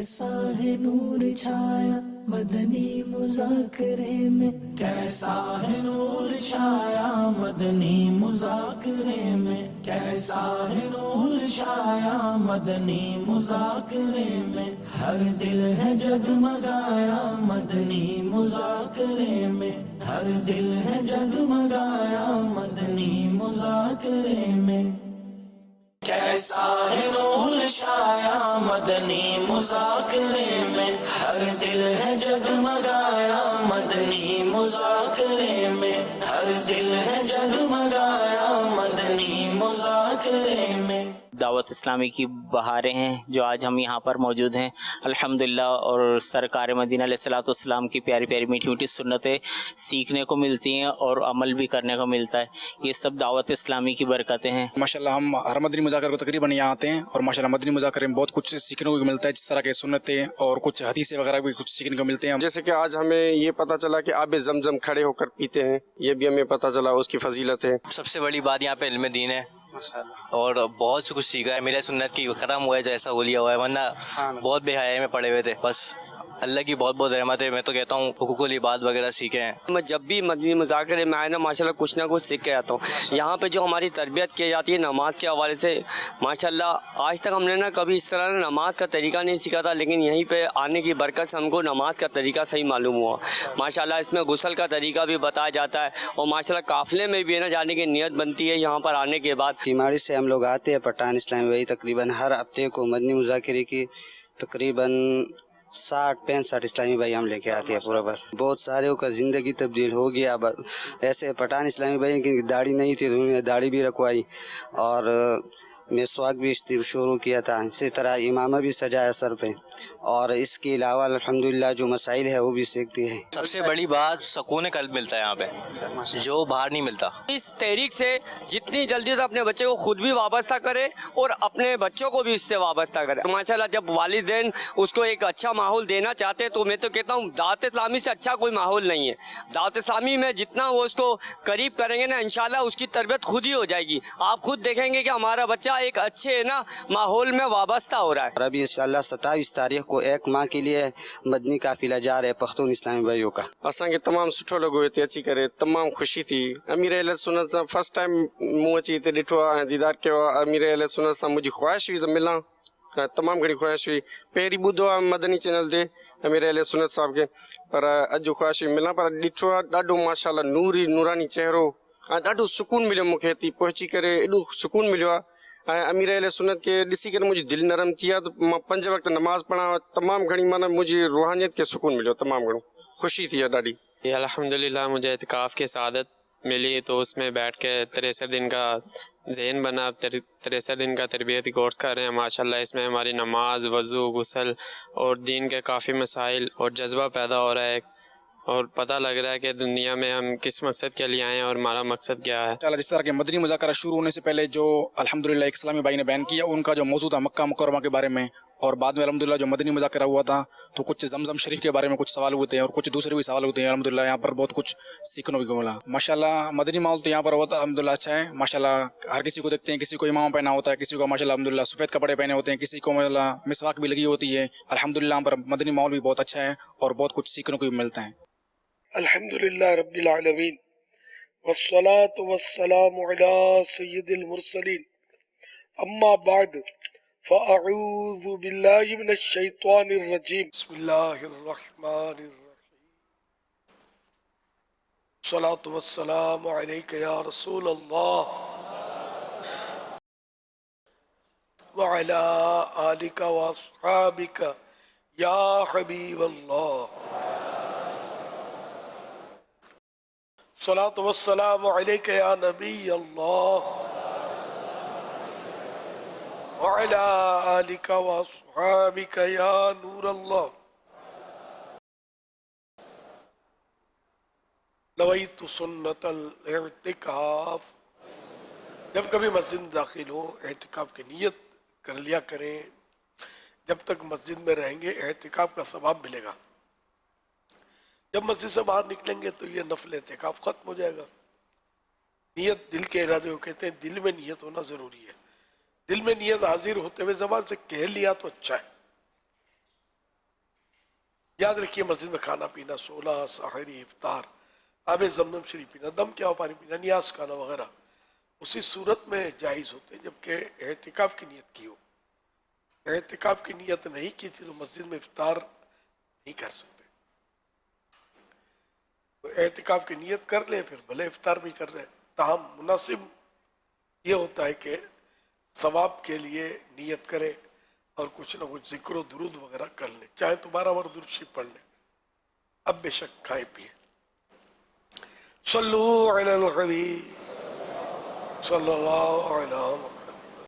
کیسا ہے نور چھایا مدنی مذاکرے میں، کیسا ہے نور چھایا مدنی مذاکرے میں، کیسا ہے نور چھایا مدنی مذاکرے میں، ہر دل ہے جگمگایا مدنی مذاکرے میں، ہر دل ہے جگمگایا مدنی مذاکرے میں، کیسا ہے نور چھایا مدنی مذاکرے میں، ہر دل ہے جگمگایا مدنی مذاکرے میں، ہر دل ہے جگمگایا مدنی مذاکرے میں۔ دعوت اسلامی کی بہاریں ہیں جو آج ہم یہاں پر موجود ہیں الحمدللہ، اور سرکار مدینہ علیہ الصلوۃ والسلام کی پیاری پیاری میٹھی میٹھی سنتیں سیکھنے کو ملتی ہیں اور عمل بھی کرنے کو ملتا ہے، یہ سب دعوت اسلامی کی برکتیں ہیں۔ ماشاءاللہ ہم ہر مدنی مذاکرے کو تقریباً یہاں آتے ہیں اور ماشاءاللہ مدنی مذاکرے میں بہت کچھ سیکھنے کو ملتا ہے، جس طرح کے سنتیں اور کچھ حدیثیں وغیرہ بھی کچھ سیکھنے کو ملتے ہیں۔ جیسے کہ آج ہمیں یہ پتہ چلا کہ آب زمزم کھڑے ہو کر پیتے ہیں، یہ بھی ہمیں پتہ چلا اس کی فضیلت ہے۔ سب سے بڑی بات یہاں پہ علم دین ہے اور بہت کچھ سیکھا ہے، میرے سنت کی ختم ہوا ہے جیسا ہو لیا ہوا ہے، ورنہ بہت بے حیائی میں پڑے ہوئے تھے۔ بس اللہ کی بہت بہت رحمت ہے، میں تو کہتا ہوں حقوق العباد وغیرہ سیکھے ہیں۔ میں جب بھی مدنی مذاکرے میں آئے نا ماشاءاللہ کچھ نہ کچھ سیکھ کے آتا ہوں۔ یہاں پہ جو ہماری تربیت کی جاتی ہے نماز کے حوالے سے، ماشاءاللہ آج تک ہم نے نا کبھی اس طرح نماز کا طریقہ نہیں سیکھا تھا، لیکن یہیں پہ آنے کی برکت سے ہم کو نماز کا طریقہ صحیح معلوم ہوا۔ ماشاءاللہ اس میں غسل کا طریقہ بھی بتایا جاتا ہے، اور ماشاءاللہ قافلے میں بھی ہے نا جانے کی نیت بنتی ہے یہاں پر آنے کے بعد۔ بیماری سے ہم لوگ آتے ہیں پٹھان اسلامی بھائی، تقریباً ہر ہفتے کو مدنی مذاکرے کی تقریباً 60-65 اسلامی بھائی ہم لے کے آتے ہیں پورا۔ بس بہت سارے کا زندگی تبدیل ہو گیا۔ ایسے پٹھان اسلامی بھائی کی داڑھی نہیں تھی تو انہوں نے داڑھی بھی رکھوائی، اور مسواک بھی شروع کیا تھا، اسی طرح امامہ بھی سجایا سر پہ، اور اس کے علاوہ الحمدللہ جو مسائل ہے وہ بھی سیکھتی ہے۔ سب سے بڑی بات سکون قلب ملتا ہے یہاں پہ جو باہر نہیں ملتا۔ اس تحریک سے جتنی جلدی سے اپنے بچے کو خود بھی وابستہ کرے اور اپنے بچوں کو بھی اس سے وابستہ کرے۔ ماشاءاللہ جب والدین اس کو ایک اچھا ماحول دینا چاہتے ہیں تو میں تو کہتا ہوں دعوت اسلامی سے اچھا کوئی ماحول نہیں ہے۔ دعوت اسلامی میں جتنا وہ اس کو قریب کریں گے نا انشاءاللہ اس کی تربیت خود ہی ہو جائے گی۔ آپ خود دیکھیں گے کہ ہمارا بچہ ایک اچھے نا ماحول میں وابستہ ہو رہا ہے۔ اور ابھی انشاءاللہ 27 تاریخ کو 1 ماہ کے لیے مدنی قافلہ جا رہے پختون اسلامی بھائیوں کا۔ اساں کے تمام سٹھو لگو ہتے اچھی کرے، تمام خوشی تھی۔ امیر اہل سنت سے فرسٹ ٹائم مو اچی تے ڈٹھو دیدار کیا امیر اہل سنت سے مجھے خواہش ہوئی تو ملاں، تمام گھڑی خواہش ہوئی۔ پہری بدھو مدنی چینل تے امیر اہل سنت صاحب کے، پر اج خواہش ہوئی ملاں، پر ڈٹھو ڈاڈو ماشاءاللہ نوری نورانی چہرو، ڈاڈو سکون ملو مکھے تھی پہنچی کرے، ایڈو سکون ملو۔ امیر اہل سنت کے ڈسی کر مجھے دل نرم تھیا تو میں 5 وقت نماز پڑھا، تمام گھڑی مانا مجھے روحانیت کے سکون ملو، تمام گھڑی خوشی تھی ڈاڈی۔ الحمدللہ مجھے اعتکاف کی سعادت ملی تو اس میں بیٹھ کے 63 دن کا ذہن بنا، 63 دن کا تربیتی کورس کر رہے ہیں ماشاءاللہ۔ اس میں ہماری نماز، وضو، غسل اور دین کے کافی مسائل اور جذبہ پیدا ہو رہا ہے، اور پتہ لگ رہا ہے کہ دنیا میں ہم کس مقصد کے لیے آئے ہیں اور ہمارا مقصد کیا ہے۔ جس طرح کے مدنی مذاکرہ شروع ہونے سے پہلے جو الحمدللہ ایک اسلامی بھائی نے بیان کیا ان کا جو موضوع تھا مکہ مکرمہ کے بارے میں، اور بعد میں الحمدللہ جو مدنی مذاکرہ ہوا تھا تو کچھ زمزم شریف کے بارے میں کچھ سوال ہوتے ہیں اور کچھ دوسرے بھی سوال ہوتے ہیں۔ الحمدللہ یہاں پر بہت کچھ سیکھنے کو ملا ماشاءاللہ۔ مدنی ماحول تو یہاں پر ہوتا ہے الحمدللہ اچھا ہے ماشاءاللہ۔ ہر کسی کو دیکھتے ہیں، کسی کو امامہ پہنا ہوتا ہے، کسی کو ماشاءاللہ الحمدللہ سفید کپڑے پہنے ہوتے ہیں، کسی کو ماشاءاللہ مسواک بھی لگی ہوتی ہے۔ الحمدللہ یہاں پر مدنی ماحول بھی بہت اچھا ہے اور بہت کچھ سیکھنے کو بھی ملتا ہے۔ الحمدللہ رب العالمین والصلاة والسلام علی سید المرسلین، اما بعد فاعوذ باللہ من الشیطان الرجیم، بسم اللہ الرحمن الرحیم، الصلاة والسلام علیک یا رسول اللہ وعلی آلک واصحابک یا حبیب اللہ، الصلاة والسلام علیک یا نبی اللہ وعلی آلک واصحابک یا نور اللہ، نویت سنت الاعتکاف۔ جب کبھی مسجد میں داخل ہو اعتکاف کی نیت کر لیا کریں، جب تک مسجد میں رہیں گے اعتکاف کا ثواب ملے گا، جب مسجد سے باہر نکلیں گے تو یہ نفل اعتکاف ختم ہو جائے گا۔ نیت دل کے ارادے کو کہتے ہیں، دل میں نیت ہونا ضروری ہے۔ دل میں نیت حاضر ہوتے ہوئے زبان سے کہہ لیا تو اچھا ہے، یاد رکھیے مسجد میں کھانا پینا، سونا، سحری، افطار، آب زمزم شریف پینا، دم کیا ہو پانی پینا، نیاز کھانا وغیرہ اسی صورت میں جائز ہوتے ہیں جبکہ اعتکاف کی نیت کی ہو. اعتکاف کی نیت نہیں کی تھی تو مسجد میں افطار نہیں کر سکتے. تو اعتکاف کی نیت کر لیں پھر بھلے افطار بھی کر رہے ہیں. تاہم مناسب یہ ہوتا ہے کہ ثواب کے لیے نیت کرے اور کچھ نہ کچھ ذکر و درود وغیرہ کر لیں، چاہے تو 12 بار درود شریف پڑھ لیں. اب بے شک کھائے پیے. صلو علی الحبیب صلی اللہ علیہ وسلم.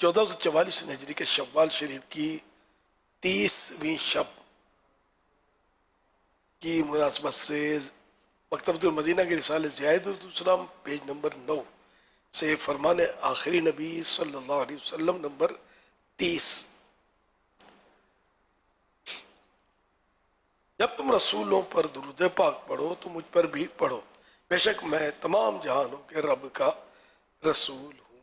1444 ہجری کے شوال شریف کی 30ویں شب کی مناسبت سے مکتبۃ المدینہ کے رسالے زیاد الاسلام پیج نمبر 9 سے فرمان آخری نبی صلی اللہ علیہ وسلم نمبر 30. جب تم رسولوں پر درود پاک پڑھو تو مجھ پر بھی پڑھو، بے شک میں تمام جہانوں کے رب کا رسول ہوں.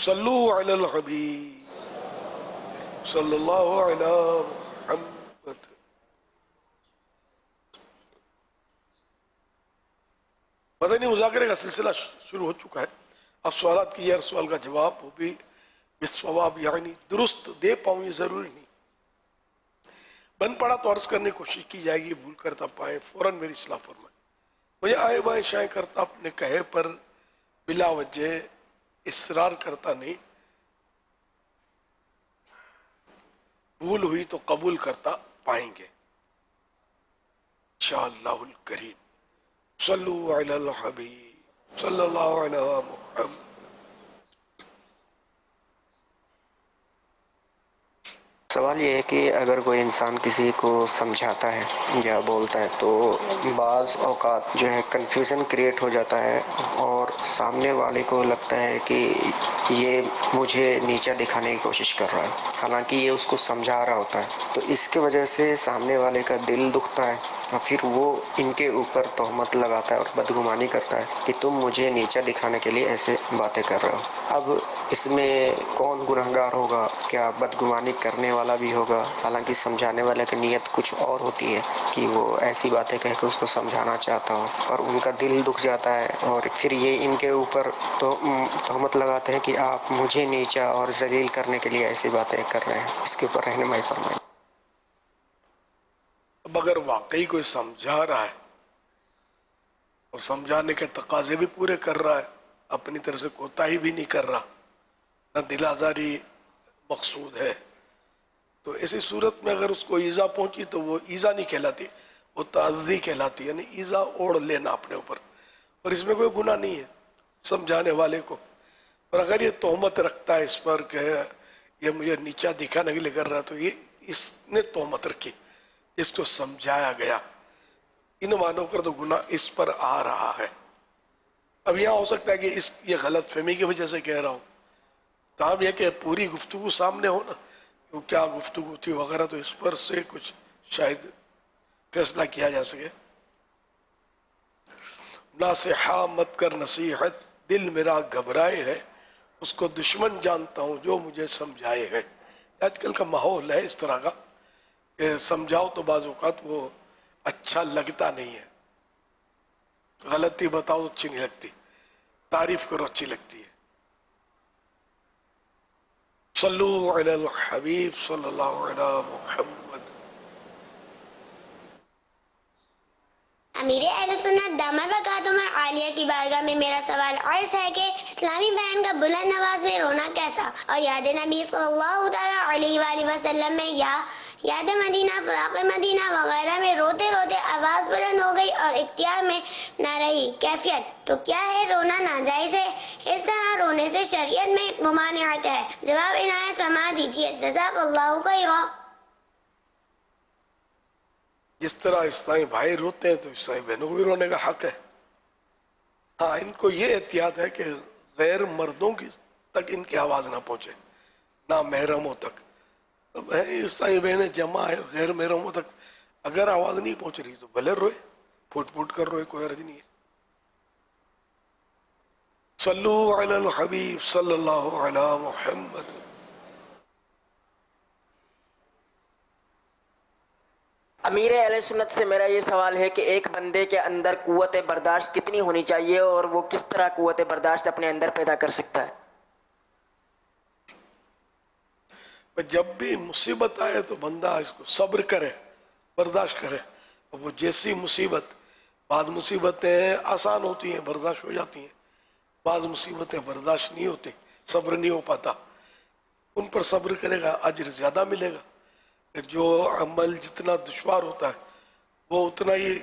صلو علی الحبیب صلی اللہ علیہ محمد. مدنی مذاکرے کا سلسلہ شروع ہو چکا ہے. اب سوالات کی ہر سوال کا جواب وہ بھی بالصواب یعنی درست دے پاؤں یہ ضروری نہیں. بن پڑا تو عرض کرنے کی کوشش کی جائے گی، بھول کرتا پائے فوراً میری اصلاح فرمائے. مجھے آئے بائیں شائیں کرتا اپنے کہے پر بلا وجہ اصرار کرتا نہیں، بھول ہوئی تو قبول کرتا پائیں گے انشاءاللہ الکریم. صلو علی الحبیب صلی اللہ علیہ محمد. سوال یہ ہے کہ اگر کوئی انسان کسی کو سمجھاتا ہے یا بولتا ہے تو بعض اوقات جو ہے کنفیوژن کریٹ ہو جاتا ہے اور سامنے والے کو لگتا ہے کہ یہ مجھے نیچا دکھانے کی کوشش کر رہا ہے، حالانکہ یہ اس کو سمجھا رہا ہوتا ہے. تو اس کی وجہ سے سامنے والے کا دل دکھتا ہے اور پھر وہ ان کے اوپر تہمت لگاتا ہے اور بدگمانی کرتا ہے کہ تم مجھے نیچا دکھانے کے لیے ایسے باتیں کر رہے ہو. اب اس میں کون گنہگار ہوگا؟ کیا بدگمانی کرنے والا بھی ہوگا حالانکہ سمجھانے والے کی نیت کچھ اور ہوتی ہے کہ وہ ایسی باتیں کہہ کے اس کو سمجھانا چاہتا ہو اور ان کا دل دکھ جاتا ہے اور پھر یہ ان کے اوپر تہمت لگاتے ہیں کہ آپ مجھے نیچا اور ذلیل کرنے کے لیے ایسی باتیں کر رہے ہیں. اس کے اوپر رہنمائی فرمائیں. اب اگر واقعی کوئی سمجھا رہا ہے اور سمجھانے کے تقاضے بھی پورے کر رہا ہے، اپنی طرف سے کوتاہی بھی نہیں کر رہا، نہ دل آزاری مقصود ہے، تو ایسی صورت میں اگر اس کو ایذا پہنچی تو وہ ایذا نہیں کہلاتی، وہ تعزی کہلاتی، یعنی ایذا اوڑھ لینا اپنے اوپر. اور اس میں کوئی گناہ نہیں ہے سمجھانے والے کو. اور اگر یہ تہمت رکھتا ہے اس پر کہ یہ مجھے نیچا دکھانے کے لیے کر رہا ہے، تو یہ اس نے تہمت رکھی، اس کو سمجھایا گیا، ان معنوں کر تو گناہ اس پر آ رہا ہے. اب یہاں ہو سکتا ہے کہ یہ غلط فہمی کی وجہ سے کہہ رہا ہوں، تاہم یہ کہ پوری گفتگو سامنے ہو نا وہ کیا گفتگو تھی وغیرہ، تو اس پر سے کچھ شاید فیصلہ کیا جا سکے. ناصحہ مت کر نصیحت، دل میرا گھبرائے ہے، اس کو دشمن جانتا ہوں جو مجھے سمجھائے ہے. آج کل کا ماحول ہے اس طرح کا کہ سمجھاؤ تو بعض اوقات وہ اچھا لگتا نہیں ہے، غلطی بتاؤ اچھی نہیں لگتی، تعریف کرو اچھی لگتی ہے. صلو علی الحبیب صلی اللہ علیہ محمد. امیر اہل سنت دامت برکاتہم عالیہ کی بارگاہ میں میرا سوال عرض ہے کہ اسلامی بہن کا بلند آواز میں رونا کیسا، اور یاد نبی صلی اللہ تعالیٰ علیہ وآلہ وسلم میں یا یاد مدینہ، فراق مدینہ وغیرہ میں روتے روتے آواز بلند ہو گئی اور اختیار میں نہ رہی کیفیت، تو کیا ہے رونا ناجائز ہے؟ اس طرح رونے سے شریعت میں ممانعت ہے؟ جواب عنایت فرما دیجیے، جزاک اللہ خیرا. جس طرح اسلامی بھائی روتے ہیں تو اسلامی بہنوں کو بھی رونے کا حق ہے. ہاں ان کو یہ احتیاط ہے کہ غیر مردوں کی تک ان کی آواز نہ پہنچے، نہ محرموں تک. اب ہے اسلامی بہنیں جمع ہے، غیر محرموں تک اگر آواز نہیں پہنچ رہی تو بھلے روئے، پھوٹ پھوٹ کر روئے، کوئی حرج نہیں ہے. صلو علی الحبیب صلی اللہ علیہ محمد. امیر اہل سنت سے میرا یہ سوال ہے کہ ایک بندے کے اندر قوت برداشت کتنی ہونی چاہیے اور وہ کس طرح قوت برداشت اپنے اندر پیدا کر سکتا ہے؟ جب بھی مصیبت آئے تو بندہ اس کو صبر کرے، برداشت کرے. وہ جیسی مصیبت، بعض مصیبتیں آسان ہوتی ہیں، برداشت ہو جاتی ہیں، بعض مصیبتیں برداشت نہیں ہوتی، صبر نہیں ہو پاتا. ان پر صبر کرے گا اجر زیادہ ملے گا. جو عمل جتنا دشوار ہوتا ہے وہ اتنا ہی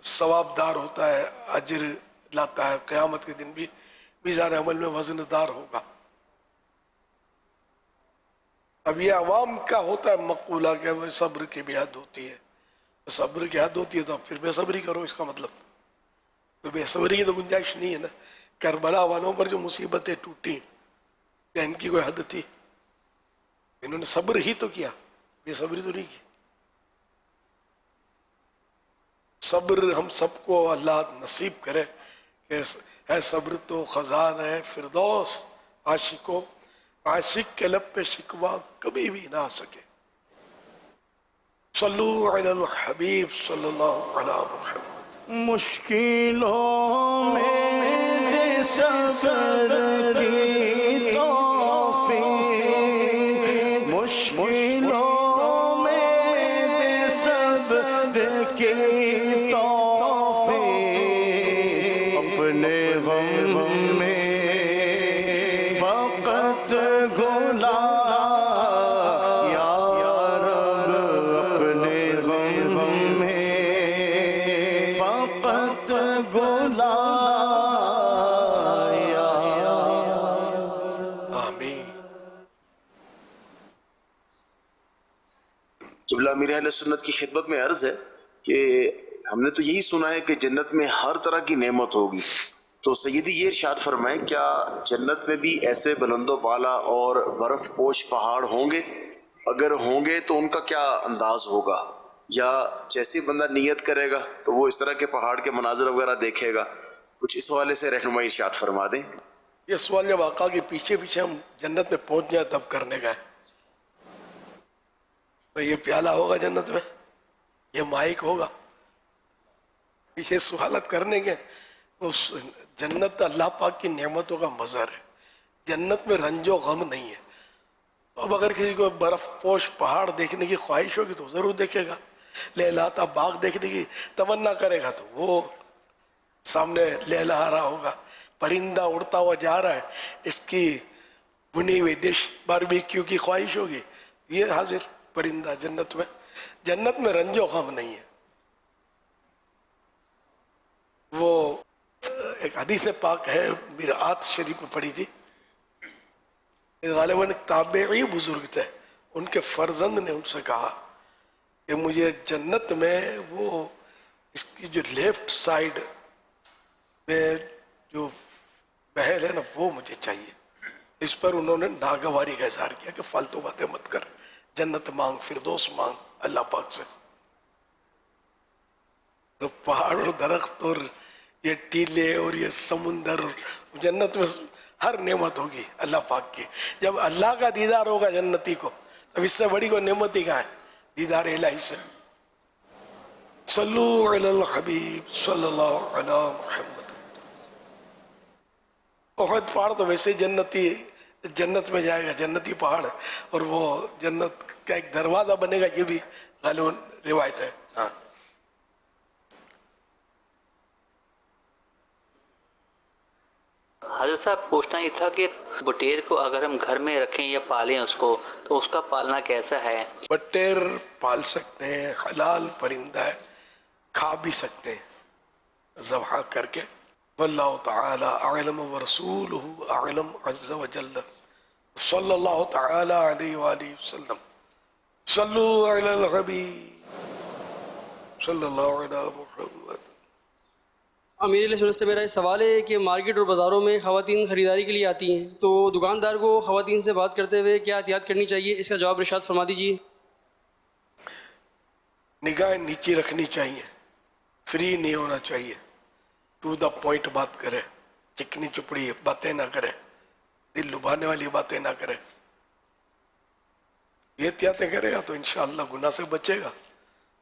ثواب دار ہوتا ہے، اجر لاتا ہے. قیامت کے دن بھی میزان عمل میں وزن دار ہوگا. اب یہ عوام کا ہوتا ہے مقولہ کہ صبر کی بھی حد ہوتی ہے. صبر کی حد ہوتی ہے تو پھر بے صبری کرو، اس کا مطلب تو بے صبری کی تو گنجائش نہیں ہے نا. کربلا والوں پر جو مصیبتیں ٹوٹی، کیا ان کی کوئی حد تھی؟ انہوں نے صبر ہی تو کیا، بے صبری تو نہیں کی. صبر ہم سب کو اللہ نصیب کرے کہ ہے صبر تو خزانہ ہے فردوس، عاشق کے لب پہ شکوہ کبھی بھی نہ آ سکے. صلو علی الحبیب صلی اللہ علی محمد. مشکلوں میں صبر کی توفیق، مشکلوں میں صبر کی توفیق، اپنے غم میں فقط گھلا یا رب، اپنے غم میں فقط گھلا یا آمین. قبلہ امیر اہل سنت کی خدمت میں عرض ہے کہ ہم نے تو یہی سنا ہے کہ جنت میں ہر طرح کی نعمت ہوگی، تو سیدی یہ ارشاد فرمائیں کیا جنت میں بھی ایسے بلند و بالا اور برف پوش پہاڑ ہوں گے؟ اگر ہوں گے تو ان کا کیا انداز ہوگا؟ یا جیسی بندہ نیت کرے گا تو وہ اس طرح کے پہاڑ کے مناظر وغیرہ دیکھے گا؟ کچھ اس حوالے سے رہنمائی ارشاد فرما دیں. یہ سوال جب آقا کے پیچھے پیچھے ہم جنت میں پہنچ جائیں تب کرنے کا ہے. تو یہ پیالہ ہوگا جنت میں، یہ مائک ہوگا، پیچھے سوالات کرنے کے. اس جنت اللہ پاک کی نعمتوں کا مظہر ہے. جنت میں رنج و غم نہیں ہے. اب اگر کسی کو برف پوش پہاڑ دیکھنے کی خواہش ہوگی تو ضرور دیکھے گا. لہلاتا باغ دیکھنے کی تمنا کرے گا تو وہ سامنے لہلا رہا ہوگا. پرندہ اڑتا ہوا جا رہا ہے، اس کی بنی ہوئی ڈش باربیکیو کی خواہش ہوگی، یہ حاضر پرندہ جنت میں. جنت میں رنج و غم نہیں ہے. وہ ایک حدیث پاک ہے مرآت شریف میں پڑھی تھی، غالباً ایک تابعی بزرگ تھے، ان کے فرزند نے ان سے کہا کہ مجھے جنت میں وہ اس کی جو لیفٹ سائڈ میں جو محل ہے نا وہ مجھے چاہیے. اس پر انہوں نے ناگواری کا اظہار کیا کہ فالتو باتیں مت کر، جنت مانگ، فردوس مانگ اللہ پاک سے. تو پہاڑ اور درخت اور یہ ٹیلے اور یہ سمندر، جنت میں ہر نعمت ہوگی اللہ پاک کی. جب اللہ کا دیدار ہوگا جنتی کو، اب اس سے بڑی کوئی نعمت ہی کہاں ہے دیدار الہی سے. صلو علی الحبیب صلی اللہ علی محمد. احد پہاڑ تو ویسے جنتی جنت میں جائے گا، جنتی پہاڑ ہے، اور وہ جنت کا ایک دروازہ بنے گا، یہ بھی غالباً روایت ہے. ہاں حضرت صاحب پوچھنا یہ تھا کہ بٹیر کو اگر ہم گھر میں رکھیں یا پالیں اس کو تو اس کا پالنا کیسا ہے؟ بٹیر پال سکتے ہیں، حلال پرندہ ہے، کھا بھی سکتے ہیں ذبح کر کے. واللہ تعالی اعلم ورسولہ اعلم عز وجل. صلی اللہ تعالی علیہ وآلہ وسلم. صلو علی الحبیب صلی اللہ علی محمد. امیر علیہ سنت سے میرا یہ سوال ہے کہ مارکیٹ اور بازاروں میں خواتین خریداری کے لیے آتی ہیں، تو دکاندار کو خواتین سے بات کرتے ہوئے کیا احتیاط کرنی چاہیے؟ اس کا جواب ارشاد فرما دیجیے. نگاہیں نیچی رکھنی چاہیے، فری نہیں ہونا چاہیے، ٹو دا پوائنٹ بات کرے، چکنی چپڑی باتیں نہ کرے، دل لبھانے والی باتیں نہ کرے. یہ احتیاطیں کرے گا تو انشاءاللہ گناہ سے بچے گا.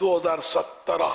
2017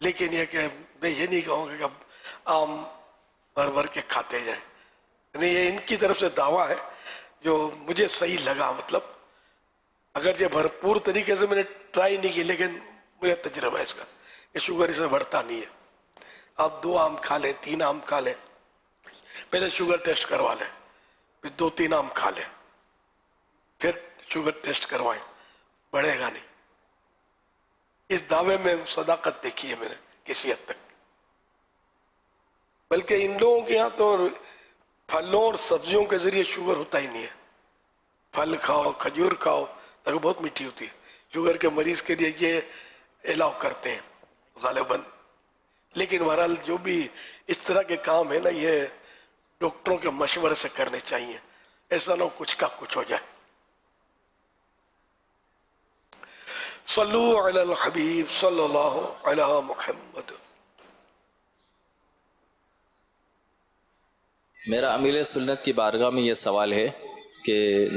لیکن یہ کہ میں یہ نہیں کہوں گا کہ اب آم بھر بھر کے کھاتے جائیں. یعنی یہ ان کی طرف سے دعویٰ ہے جو مجھے صحیح لگا. مطلب اگرچہ بھرپور طریقے سے میں نے ٹرائی نہیں کی لیکن مجھے تجربہ ہے اس کا کہ شوگر اسے بڑھتا نہیں ہے. آپ 2 آم کھا لیں 3 آم کھا لیں, پہلے شوگر ٹیسٹ کروا لیں, پھر 2-3 آم کھا لیں, پھر شوگر ٹیسٹ کروائیں, بڑھے گا نہیں. اس دعوے میں صداقت دیکھی ہے میں نے کسی حد تک. بلکہ ان لوگوں کے یہاں تو پھلوں اور سبزیوں کے ذریعے شوگر ہوتا ہی نہیں ہے. پھل کھاؤ, کھجور کھاؤ, تاکہ بہت میٹھی ہوتی ہے. شوگر کے مریض کے لیے یہ الاؤ کرتے ہیں غالباً. لیکن بہرحال جو بھی اس طرح کے کام ہے نا, یہ ڈاکٹروں کے مشورے سے کرنے چاہیے, ایسا نہ کچھ کا کچھ ہو جائے. صلو علی الحبیب صلی اللہ علی محمد. میرا امیر سنت کی بارگاہ میں یہ سوال ہے کہ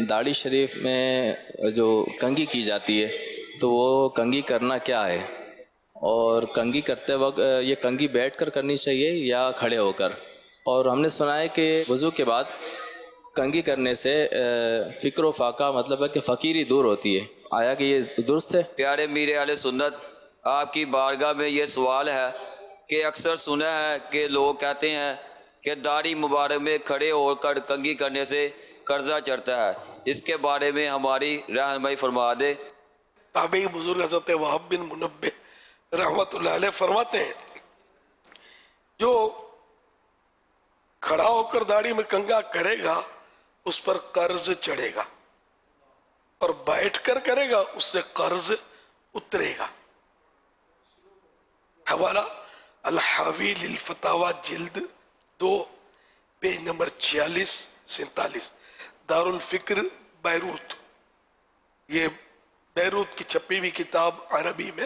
داڑھی شریف میں جو کنگھی کی جاتی ہے تو وہ کنگھی کرنا کیا ہے, اور کنگھی کرتے وقت یہ کنگھی بیٹھ کر کرنی چاہیے یا کھڑے ہو کر؟ اور ہم نے سنا ہے کہ وضو کے بعد کنگھی کرنے سے فکر و فاقہ مطلب ہے کہ فقیری دور ہوتی ہے, آیا کہ یہ درست ہے؟ پیارے میر اہل سنت, آپ کی بارگاہ میں یہ سوال ہے کہ اکثر سنا ہے کہ لوگ کہتے ہیں کہ داڑھی مبارک میں کھڑے ہو کر کنگھی کرنے سے قرضہ چڑھتا ہے, اس کے بارے میں ہماری رہنمائی فرما دے. تابعی بزرگ حضرت وہب بن منبہ رحمت اللہ علیہ فرماتے ہیں جو کھڑا ہو کر داڑھی میں کنگھا کرے گا اس پر قرض چڑھے گا, اور بیٹھ کر کرے گا اس سے قرض اترے گا. حوالہ الحاوی للفتاوی جلد 2 پیج نمبر 46-47, دارالفکر بیروت. یہ بیروت کی چھپی ہوئی کتاب عربی میں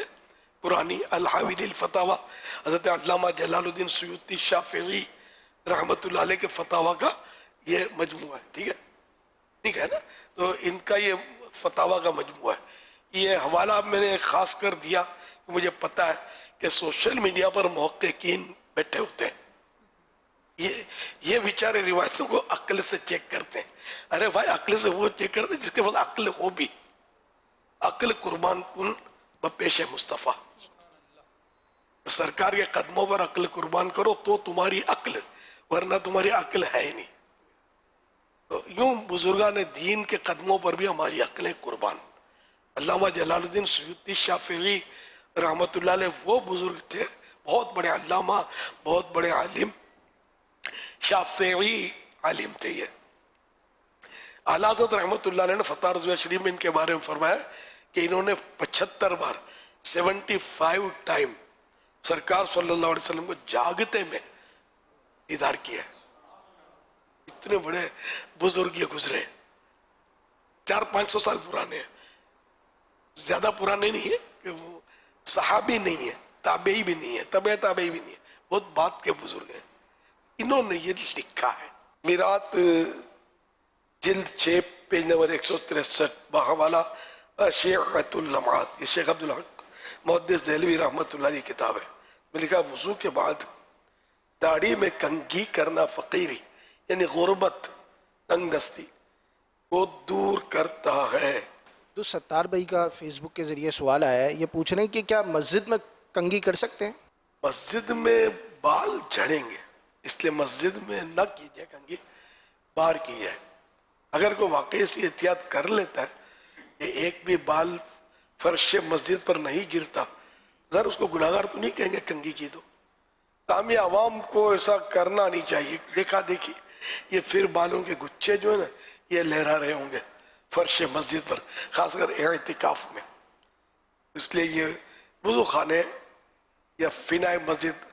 پرانی الحاوی للفتاوی, حضرت علامہ جلال الدین سیوطی شافعی رحمت اللہ علیہ کے فتاوی کا یہ مجموعہ ہے. ٹھیک ہے نا, تو ان کا یہ فتاوی کا مجموعہ ہے. یہ حوالہ میں نے خاص کر دیا کہ مجھے پتہ ہے کہ سوشل میڈیا پر محققین بیٹھے ہوتے ہیں, یہ بیچارے روایتوں کو عقل سے چیک کرتے ہیں. ارے بھائی عقل سے وہ چیک کرتے ہیں جس کے پاس عقل ہو بھی. عقل قربان کن بپیش مصطفیٰ, سرکار کے قدموں پر عقل قربان کرو تو تمہاری عقل, ورنہ تمہاری عقل ہے ہی نہیں. تو یوں بزرگان دین کے قدموں پر بھی ہماری عقلیں قربان. علامہ جلال الدین سیوطی شافعی رحمت اللہ علیہ وہ بزرگ تھے, بہت بڑے علامہ, بہت بڑے عالم, شافعی عالم تھے. یہ اعلیٰ حضرت رحمت اللہ علیہ نے فتح رضویہ شریف میں ان کے بارے میں فرمایا کہ انہوں نے 75 بار 75 ٹائم سرکار صلی اللہ علیہ وسلم کو جاگتے میں دیدار کیا ہے. اتنے بڑے بزرگ یہ گزرے, 400-500 سال پرانے ہیں, زیادہ پرانے نہیں ہیں کہ وہ صحابی نہیں ہے, تابعی بھی نہیں ہے, تابعی بھی نہیں ہے, بہت بات کے بزرگ ہیں. انہوں نے یہ لکھا ہے. میرات جلد 6 پیج نمبر 163 بحوالہ شیعۃ اللمعات, یہ شیخ عبدالحق محدث دہلوی رحمت اللہ علیہ کتاب ہے. میں لکھا وضو کے بعد داڑھی میں کنگھی کرنا فقیری یعنی غربت, تنگ دستی کو دور کرتا ہے. تو ستار بھائی کا فیس بک کے ذریعے سوال آیا ہے, یہ پوچھ رہے ہیں کہ کیا مسجد میں کنگھی کر سکتے ہیں؟ مسجد میں بال جھڑیں گے, اس لیے مسجد میں نہ کی جائے کنگھی, باہر کی جائے. اگر کوئی واقعی اس کی احتیاط کر لیتا ہے کہ ایک بھی بال فرش مسجد پر نہیں گرتا, ذرا اس کو گناہگار تو نہیں کہیں گے کنگھی کی. تو تاہم عوام کو ایسا کرنا نہیں چاہیے. دیکھا دیکھی یہ پھر بالوں کے گچھے جو ہے نا یہ لہرا رہے ہوں گے فرش مسجد پر, خاص کر اعتکاف میں. اس لیے یہ وضو خانے یا فنائے مسجد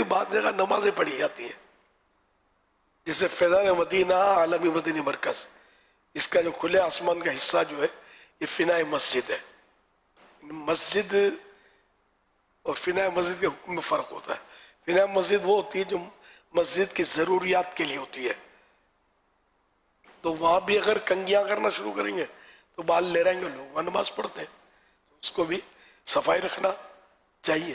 بعض جگہ نمازیں پڑھی جاتی ہیں, جسے فیضان مدینہ عالمی مدینی مرکز, اس کا جو کھلے آسمان کا حصہ جو ہے یہ فنائے مسجد ہے. مسجد اور فنائے مسجد کے حکم میں فرق ہوتا ہے. فنائے مسجد وہ ہوتی ہے جو مسجد کی ضروریات کے لیے ہوتی ہے, تو وہاں بھی اگر کنگیاں کرنا شروع کریں گے تو بال لے رہیں گے لوگ, وہاں نماز پڑھتے ہیں, اس کو بھی صفائی رکھنا چاہیے.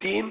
3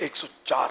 104।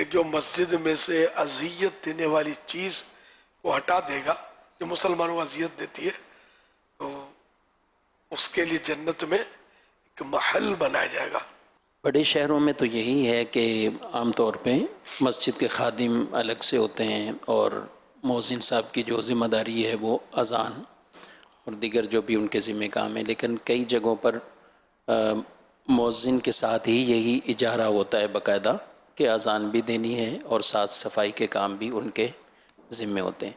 کہ جو مسجد میں سے اذیت دینے والی چیز کو ہٹا دے گا جو مسلمانوں کو اذیت دیتی ہے تو اس کے لیے جنت میں ایک محل بنایا جائے گا. بڑے شہروں میں تو یہی ہے کہ عام طور پہ مسجد کے خادم الگ سے ہوتے ہیں اور مؤذن صاحب کی جو ذمہ داری ہے وہ اذان اور دیگر جو بھی ان کے ذمہ کام ہے. لیکن کئی جگہوں پر مؤذن کے ساتھ ہی یہی اجارہ ہوتا ہے باقاعدہ کہ اذان بھی دینی ہے اور ساتھ صفائی کے کام بھی ان کے ذمے ہوتے ہیں.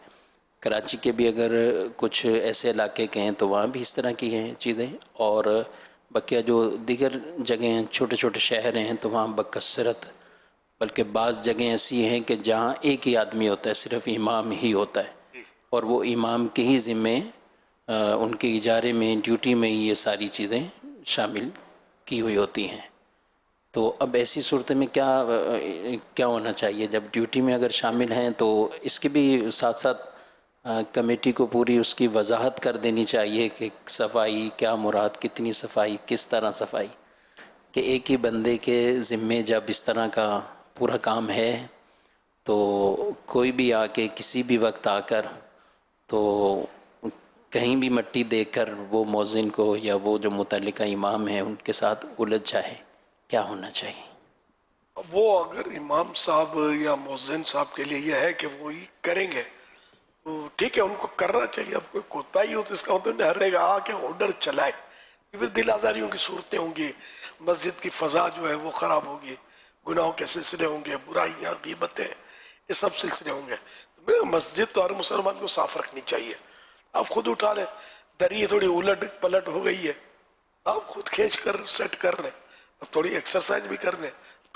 کراچی کے بھی اگر کچھ ایسے علاقے کے ہیں تو وہاں بھی اس طرح کی ہیں چیزیں، اور بقیہ جو دیگر جگہیں چھوٹے چھوٹے شہر ہیں تو وہاں بکثرت، بلکہ بعض جگہیں ایسی ہیں کہ جہاں ایک ہی آدمی ہوتا ہے، صرف امام ہی ہوتا ہے، اور وہ امام کے ہی ذمے ان کے اجارے میں ڈیوٹی میں ہی یہ ساری چیزیں شامل کی ہوئی ہوتی ہیں. تو اب ایسی صورت میں کیا ہونا چاہیے؟ جب ڈیوٹی میں اگر شامل ہیں تو اس کے بھی ساتھ ساتھ کمیٹی کو پوری اس کی وضاحت کر دینی چاہیے کہ صفائی کیا مراد، کتنی صفائی، کس طرح صفائی، کہ ایک ہی بندے کے ذمے جب اس طرح کا پورا کام ہے تو کوئی بھی آ کے کسی بھی وقت آ کر تو کہیں بھی مٹی دے کر وہ مؤذن کو یا وہ جو متعلقہ امام ہیں ان کے ساتھ الجھ جائے. کیا ہونا چاہیے؟ وہ اگر امام صاحب یا مؤذن صاحب کے لیے یہ ہے کہ وہ ہی کریں گے تو ٹھیک ہے، ان کو کرنا چاہیے. اب کوئی کوتاہی ہو تو اس کا مطلب نہیں ہر ایک آ کے آرڈر چلائے، پھر دل آزاریوں کی صورتیں ہوں گی، مسجد کی فضا جو ہے وہ خراب ہوگی، گناہوں کے سلسلے ہوں گے، برائیاں، غیبتیں، یہ سب سلسلے ہوں گے. مسجد تو ہر مسلمان کو صاف رکھنی چاہیے. آپ خود اٹھا لیں، دری تھوڑی الٹ پلٹ ہو گئی ہے، آپ خود کھینچ کر سیٹ کر لیں، اب تھوڑی ایکسرسائز بھی کر لیں،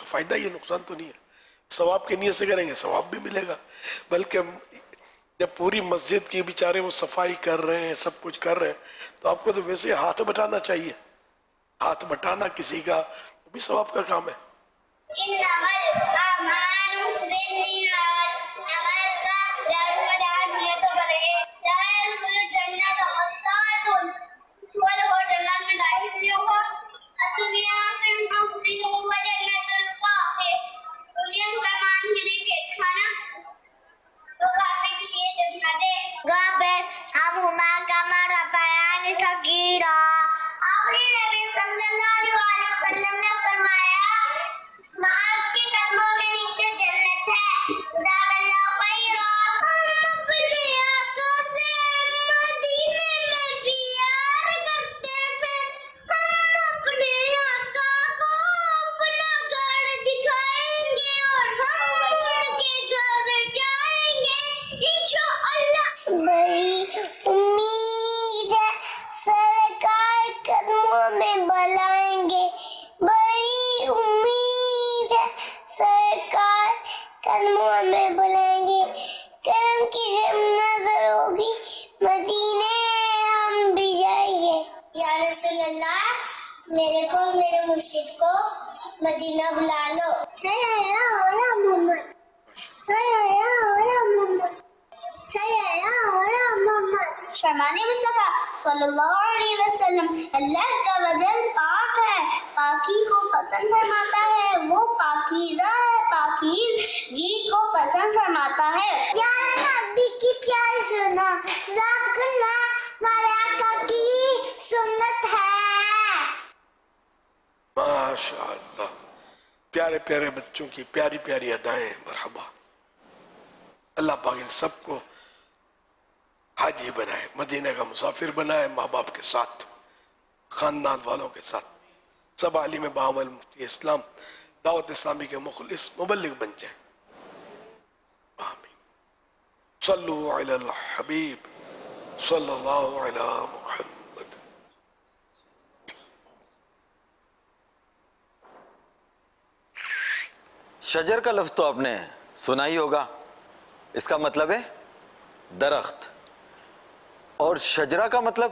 فائدہ ہی ہے، نقصان تو نہیں ہے. ثواب کی نیت سے کریں گے ثواب بھی ملے گا. بلکہ جب پوری مسجد کی بیچارے وہ صفائی کر رہے ہیں، سب کچھ کر رہے ہیں، تو آپ کو تو ویسے ہاتھ بٹانا چاہیے. ہاتھ بٹانا کسی کا وہ بھی ثواب کا کام ہے. مدینہ بلا لو. فرمان مصطفیٰ صلی اللہ علیہ وسلم، اللہ تعالی پاک ہے، پاکی کو پسند فرماتا ہے، وہ پاکیزہ ہے، پاکیزگی کو پسند فرماتا ہے. پیارا نبی کی پیاری سنا، صدق اللہ ہمارے آقا کی سنت ہے. ماشاء اللہ، پیارے پیارے بچوں کی پیاری پیاری ادائیں. مرحبا. اللہ پاک ان سب کو حاجی بنائے، مدینہ کا مسافر بنائے، ماں باپ کے ساتھ، خاندان والوں کے ساتھ، سب عالم بعمل مفتی اسلام دعوت اسلامی کے مخلص مبلغ بن جائیں. آمین. صلو علی الحبیب صلی اللہ علی محمد. شجر کا لفظ تو آپ نے سنا ہی ہوگا، اس کا مطلب ہے درخت. اور شجرہ کا مطلب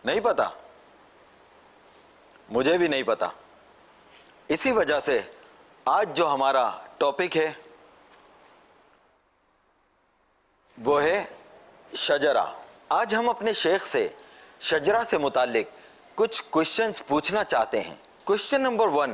نہیں پتا، مجھے بھی نہیں پتا. اسی وجہ سے آج جو ہمارا ٹاپک ہے وہ ہے شجرہ. آج ہم اپنے شیخ سے شجرہ سے متعلق کچھ کوشچنز پوچھنا چاہتے ہیں. کوشچن نمبر 1،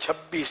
26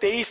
23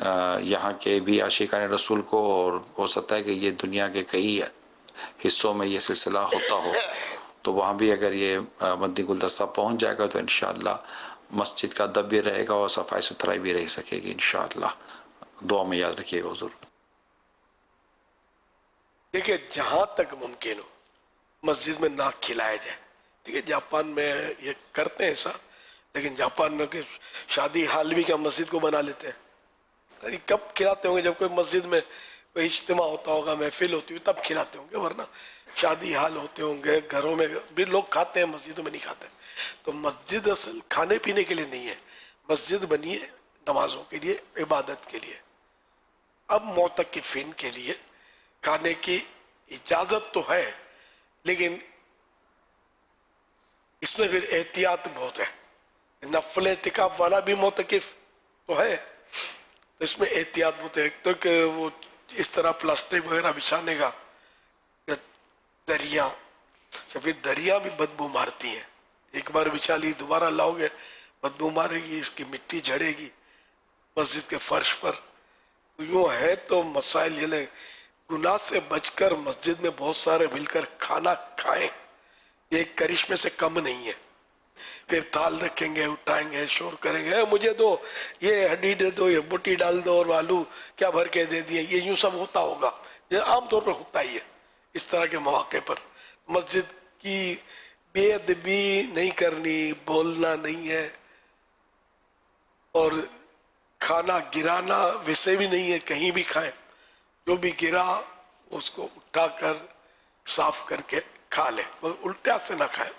یہاں کے بھی عاشقان رسول کو، اور ہو سکتا ہے کہ یہ دنیا کے کئی حصوں میں یہ سلسلہ ہوتا ہو، تو وہاں بھی اگر یہ مدنی گلدستہ پہنچ جائے گا تو انشاءاللہ مسجد کا ادب بھی رہے گا اور صفائی ستھرائی بھی رہ سکے گی انشاءاللہ. دعا میں یاد رکھیے گا حضور. دیکھیں جہاں تک ممکن ہو مسجد میں ناک کھلایا جائے. دیکھیں جاپان میں یہ کرتے ہیں ایسا، لیکن جاپان میں کہ شادی حال بھی کیا مسجد کو بنا لیتے ہیں. کب کھلاتے ہوں گے؟ جب کوئی مسجد میں کوئی اجتماع ہوتا ہوگا، محفل ہوتی ہوئی، تب کھلاتے ہوں گے، ورنہ شادی حال ہوتے ہوں گے، گھروں میں بھی لوگ کھاتے ہیں، مسجدوں میں نہیں کھاتے. تو مسجد اصل کھانے پینے کے لیے نہیں ہے، مسجد بنی ہے نمازوں کے لیے، عبادت کے لیے. اب معتکفین کے لیے کھانے کی اجازت تو ہے، لیکن اس میں پھر احتیاط بہت ہے. نفل اعتکاف والا بھی معتکف تو ہے، تو اس میں احتیاط بہت ہے. ایک تو کہ وہ اس طرح پلاسٹک وغیرہ بچھانے کا، دریا، پھر دریا بھی بدبو مارتی ہیں. ایک بار بچھا لی، دوبارہ لاؤ گے بدبو مارے گی، اس کی مٹی جھڑے گی مسجد کے فرش پر. یوں ہے تو مسائل یعنی گناہ سے بچ کر مسجد میں بہت سارے مل کر کھانا کھائیں، یہ ایک کرشمے سے کم نہیں ہے. پھر تال رکھیں گے، اٹھائیں گے، شور کریں گے، مجھے دو، یہ ہڈی دے دو، یہ بوٹی ڈال دو، اور آلو کیا بھر کے دے دیے. یہ یوں سب ہوتا ہوگا، یہ عام طور پر ہوتا ہی ہے اس طرح کے مواقع پر. مسجد کی بے ادبی نہیں کرنی، بولنا نہیں ہے، اور کھانا گرانا ویسے بھی نہیں ہے. کہیں بھی کھائیں، جو بھی گرا اس کو اٹھا کر صاف کر کے کھا لیں، مگر الٹے ہاتھ سے نہ کھائیں.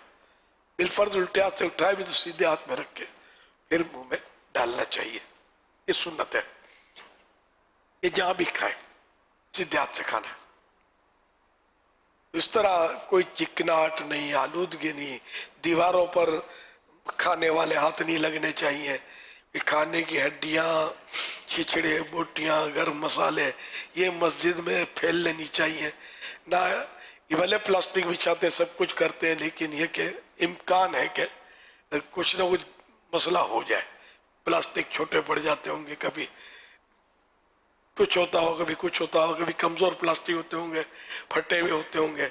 بالفرض الٹے ہاتھ سے اٹھائے بھی تو سیدھے ہاتھ میں رکھ کے پھر منہ میں ڈالنا چاہیے. یہ سنت ہے. یہ جہاں بھی کھائیں سیدھے ہاتھ سے کھانا ہے. اس طرح کوئی چکناہٹ نہیں، آلودگی نہیں، دیواروں پر کھانے والے ہاتھ نہیں لگنے چاہیے. کھانے کی ہڈیاں، چھچڑے، بوٹیاں، گرم مسالے یہ مسجد میں پھیلنے نہیں چاہیے. نہ یہ بھلے پلاسٹک بچھاتے سب کچھ کرتے ہیں، لیکن یہ کہ امکان ہے کہ کچھ نہ کچھ مسئلہ ہو جائے. پلاسٹک چھوٹے پڑ جاتے ہوں گے، کبھی کچھ ہوتا ہو، کبھی کچھ ہوتا ہو، کبھی کمزور پلاسٹک ہوتے ہوں گے، پھٹے ہوئے ہوتے ہوں گے.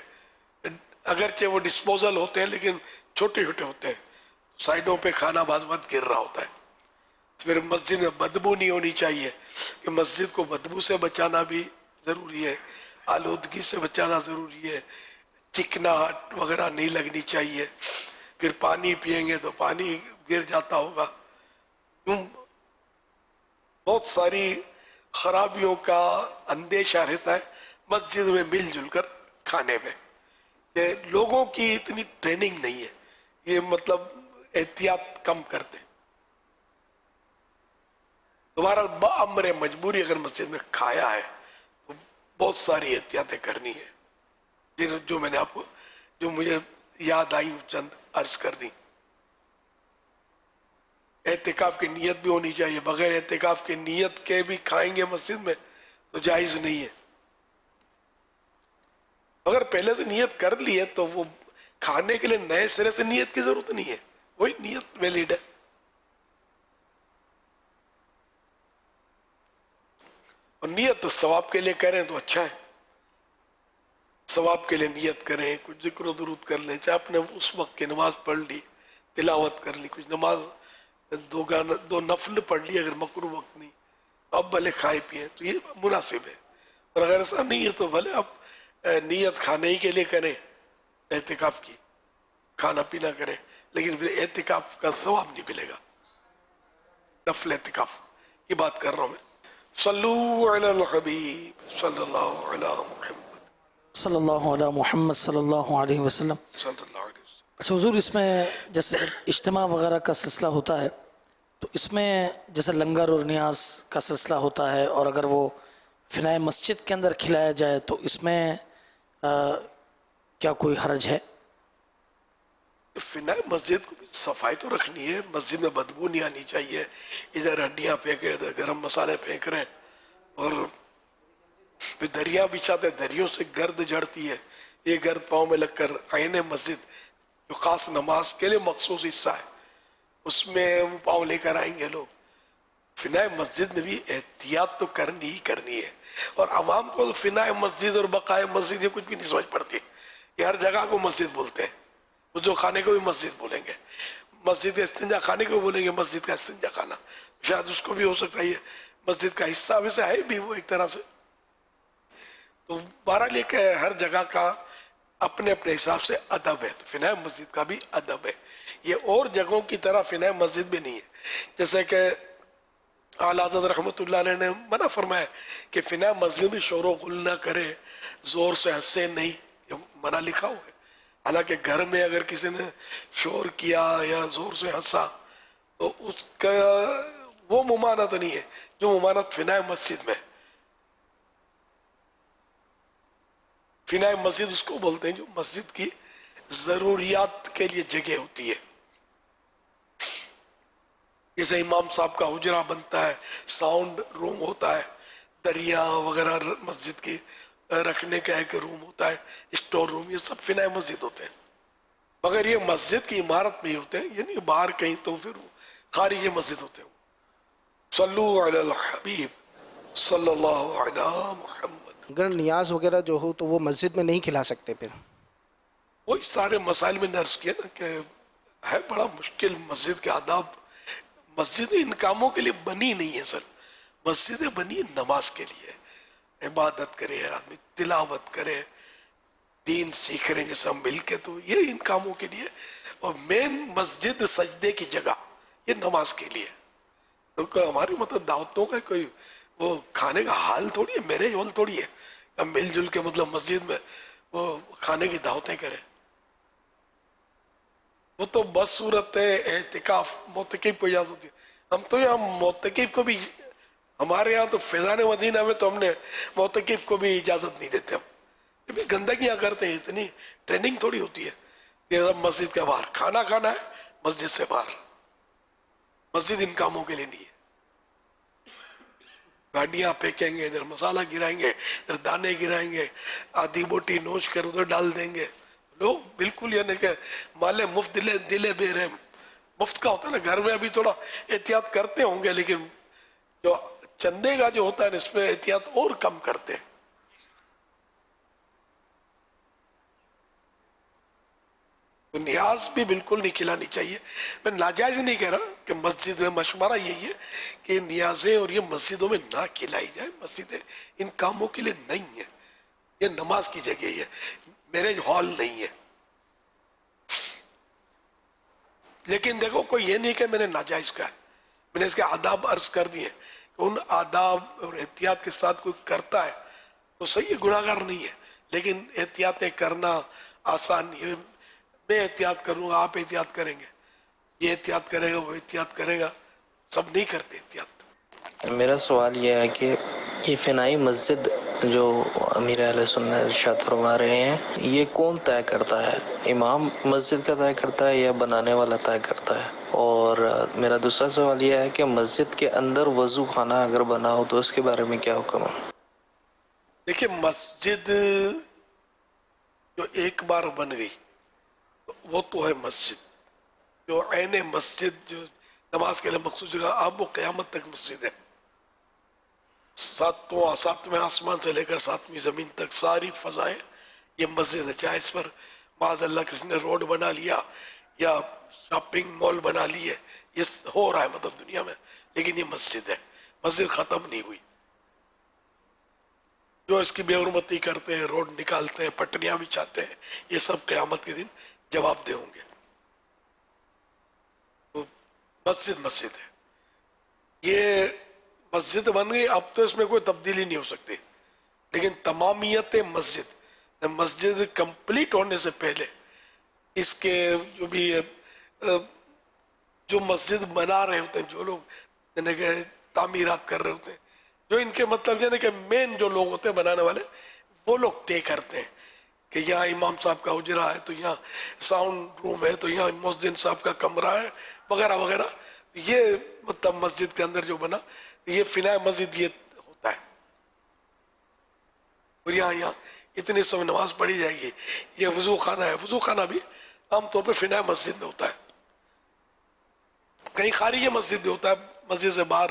اگرچہ وہ ڈسپوزل ہوتے ہیں لیکن چھوٹے چھوٹے ہوتے ہیں. سائڈوں پہ کھانا بعض وقت گر رہا ہوتا ہے. پھر مسجد میں بدبو نہیں ہونی چاہیے، کہ مسجد کو بدبو سے بچانا بھی ضروری ہے، آلودگی سے بچانا ضروری ہے، چکناہٹ وغیرہ نہیں لگنی چاہیے. پھر پانی پئیں گے تو پانی گر جاتا ہوگا. بہت ساری خرابیوں کا اندیشہ رہتا ہے مسجد میں مل جل کر کھانے میں. کہ لوگوں کی اتنی ٹریننگ نہیں ہے، یہ مطلب احتیاط کم کرتے. تمہارا بامر مجبوری اگر مسجد میں کھایا ہے تو بہت ساری احتیاطیں کرنی ہے، جو میں نے آپ کو جو مجھے یاد آئی چند عرض کر دی. اعتکاف کی نیت بھی ہونی چاہیے. بغیر اعتکاف کی نیت کے بھی کھائیں گے مسجد میں تو جائز نہیں ہے. اگر پہلے سے نیت کر لی ہے تو وہ کھانے کے لیے نئے سرے سے نیت کی ضرورت نہیں ہے، وہی نیت ویلڈ ہے. اور نیت ثواب کے لیے کریں تو اچھا ہے. ثواب کے لیے نیت کریں، کچھ ذکر و درود کر لیں، چاہے اپنے اس وقت کی نماز پڑھ لی، تلاوت کر لی، کچھ نماز دو نفل پڑھ لی اگر مکروہ وقت نہیں، اب بھلے کھائے پیئیں تو یہ مناسب ہے. اور اگر ایسا نہیں ہے تو بھلے اب نیت کھانے ہی کے لیے کریں، اعتکاف کی کھانا پینا کریں، لیکن پھر اعتکاف کا ثواب نہیں ملے گا. نفل اعتکاف کی بات کر رہا ہوں میں. صلو علی الحبیب صلی اللہ علی محمد صلی اللہ علیہ محمد صلی اللہ علیہ وسلم. صلی اللہ علیہ وسلم. اچھا حضور، اس میں جیسے اجتماع وغیرہ کا سلسلہ ہوتا ہے تو اس میں جیسے لنگر اور نیاز کا سلسلہ ہوتا ہے، اور اگر وہ فنائے مسجد کے اندر کھلایا جائے تو اس میں کیا کوئی حرج ہے؟ فنائے مسجد کو صفائی تو رکھنی ہے، مسجد میں بدبو نہیں آنی چاہیے. ادھر ہڈیاں پھینکے، ادھر گرم مسالے پھینک رہے ہیں، اور پھر دریا بچھاتے، دریوں سے گرد جھڑتی ہے. یہ گرد پاؤں میں لگ کر عین مسجد جو خاص نماز کے لیے مخصوص حصہ ہے اس میں وہ پاؤں لے کر آئیں گے لوگ. فنائے مسجد میں بھی احتیاط تو کرنی ہی کرنی ہے. اور عوام کو تو فنائے مسجد اور بقائے مسجد یہ کچھ بھی نہیں سمجھ پڑتی. یہ ہر جگہ کو مسجد بولتے ہیں. وضو خانے کو بھی مسجد بولیں گے, مسجد کے استنجا خانے کو بولیں گے مسجد کا استنجا خانہ. شاید اس کو بھی ہو سکتا ہے یہ مسجد کا حصہ ویسے ہے بھی وہ ایک طرح سے. تو بہرحال یہ کہ ہر جگہ کا اپنے اپنے حساب سے ادب ہے. تو فنائے مسجد کا بھی ادب ہے. یہ اور جگہوں کی طرح فنائے مسجد بھی نہیں ہے. جیسے کہ اعلیٰ حضرت رحمۃ اللہ علیہ نے منع فرمایا کہ فنائے مسجد میں شور و غل نہ کرے, زور سے ہنسے نہیں, یہ منع لکھا ہوا ہے. حالانکہ گھر میں اگر کسی نے شور کیا یا زور سے ہنسا تو اس کا وہ ممانعت نہیں ہے جو ممانعت فنائے مسجد میں. فنائے مسجد اس کو بولتے ہیں جو مسجد کی ضروریات کے لیے جگہ ہوتی ہے. جیسے امام صاحب کا حجرہ بنتا ہے, ساؤنڈ روم ہوتا ہے, دریا وغیرہ مسجد کی رکھنے کا ایک روم ہوتا ہے, اسٹور روم, یہ سب فنائے مسجد ہوتے ہیں. مگر یہ مسجد کی عمارت میں ہی ہوتے ہیں, یعنی باہر کہیں تو پھر خارج مسجد ہوتے ہیں. صلو علی الحبیب صلی اللہ علی محمد. اگر نیاز وغیرہ جو ہو تو وہ مسجد میں نہیں کھلا سکتے. پھر وہی سارے مسائل میں نرس کیا نا کہ ہے بڑا مشکل مسجد کے آداب. مسجد ان کاموں کے لیے بنی نہیں ہے سر. مسجدیں بنی نماز کے لیے, عبادت کرے آدمی, تلاوت کرے, دین سیکھ رہے ہیں جیسے ہم مل کے, تو یہ ان کاموں کے لیے. اور مین مسجد سجدے کی جگہ یہ نماز کے لیے. تو ہماری مطلب دعوتوں کا کوئی وہ کھانے کا حال تھوڑی ہے, میرے حال تھوڑی ہے. ہم مل جل کے مطلب مسجد میں وہ کھانے کی دعوتیں کریں. وہ تو بس صورت ہے اعتکاف, معتکف کو یاد ہوتی ہے. ہم تو یہاں معتکف کو بھی, ہمارے یہاں تو فیضان مدینہ میں تو ہم نے معتکف کو بھی اجازت نہیں دیتے. ہم بھی گندگیاں کرتے ہیں, اتنی ٹریننگ تھوڑی ہوتی ہے کہ مسجد کے باہر کھانا کھانا ہے, مسجد سے باہر. مسجد ان کاموں کے لیے نہیں ہے. گاڑیاں پھینکیں گے, ادھر مسالہ گرائیں گے, ادھر دانے گرائیں گے, آدھی بوٹی نوچ کر ادھر ڈال دیں گے. لوگ بالکل یعنی کہ مالے مفت دلے بے رحم. مفت کا ہوتا ہے نا, گھر میں ابھی تھوڑا احتیاط کرتے ہوں گے, لیکن جو چندے کا جو ہوتا ہے اس میں احتیاط اور کم کرتے ہیں. تو نیاز بھی بالکل نہیں کھلانی چاہیے. میں ناجائز نہیں کہہ رہا کہ مسجد میں مشورہ یہی ہے کہ نیازیں اور یہ مسجدوں میں نہ کھلائی جائے. مسجدیں ان کاموں کے لیے نہیں ہے, یہ نماز کی جگہ ہی ہے, میرج ہال نہیں ہے. لیکن دیکھو کوئی یہ نہیں کہ میں نے ناجائز کہا, میں نے اس کے آداب عرض کر دیے کہ ان آداب اور احتیاط کے ساتھ کوئی کرتا ہے تو صحیح, گناہ گار نہیں ہے. لیکن احتیاطیں کرنا آسان نہیں ہے. میں احتیاط کروں گا, آپ احتیاط کریں گے, یہ احتیاط کرے گا, وہ احتیاط کرے گا, سب نہیں کرتے احتیاط. میرا سوال یہ ہے کہ یہ فنائی مسجد جو امیر اہل سنت ارشاد فرما رہے ہیں, یہ کون طے کرتا ہے؟ امام مسجد کا طے کرتا ہے یا بنانے والا طے کرتا ہے؟ اور میرا دوسرا سوال یہ ہے کہ مسجد کے اندر وضو خانہ اگر بنا ہو تو اس کے بارے میں کیا حکم ہے؟ دیکھیں, مسجد جو ایک بار بن گئی وہ تو ہے مسجد. جو عین مسجد جو نماز کے لیے مخصوص جگہ, اب وہ قیامت تک مسجد ہے. ساتویں آسمان سے لے کر 7ویں زمین تک ساری فضائیں یہ مسجد ہے. چاہے اس پر معاذ اللہ کسی نے روڈ بنا لیا یا شاپنگ مال بنا لی ہے, یہ ہو رہا ہے مطلب دنیا میں, لیکن یہ مسجد ہے. مسجد ختم نہیں ہوئی. جو اس کی بے حرمتی کرتے ہیں, روڈ نکالتے ہیں, پٹریاں بچھاتے ہیں, یہ سب قیامت کے دن جواب دے ہوں گے. تو مسجد ہے. یہ مسجد بن گئی, اب تو اس میں کوئی تبدیلی نہیں ہو سکتی. لیکن تمامیت مسجد کمپلیٹ ہونے سے پہلے اس کے جو بھی جو مسجد بنا رہے ہوتے ہیں, جو لوگ یعنی کہ تعمیرات کر رہے ہوتے ہیں, جو ان کے مطلب یعنی کہ مین جو لوگ ہوتے ہیں بنانے والے, وہ لوگ طے کرتے ہیں کہ یہاں امام صاحب کا حجرہ ہے, تو یہاں ساؤنڈ روم ہے, تو یہاں مؤذن صاحب کا کمرہ ہے, وغیرہ وغیرہ. یہ مطلب مسجد کے اندر جو بنا, یہ فنائے مسجد یہ ہوتا ہے. اور یہاں اتنی سو نماز پڑھی جائے گی. یہ وضو خانہ ہے. وضو خانہ بھی عام طور پہ فنائے مسجد میں ہوتا ہے. کہیں خارج مسجد بھی ہوتا ہے, مسجد سے باہر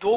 2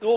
2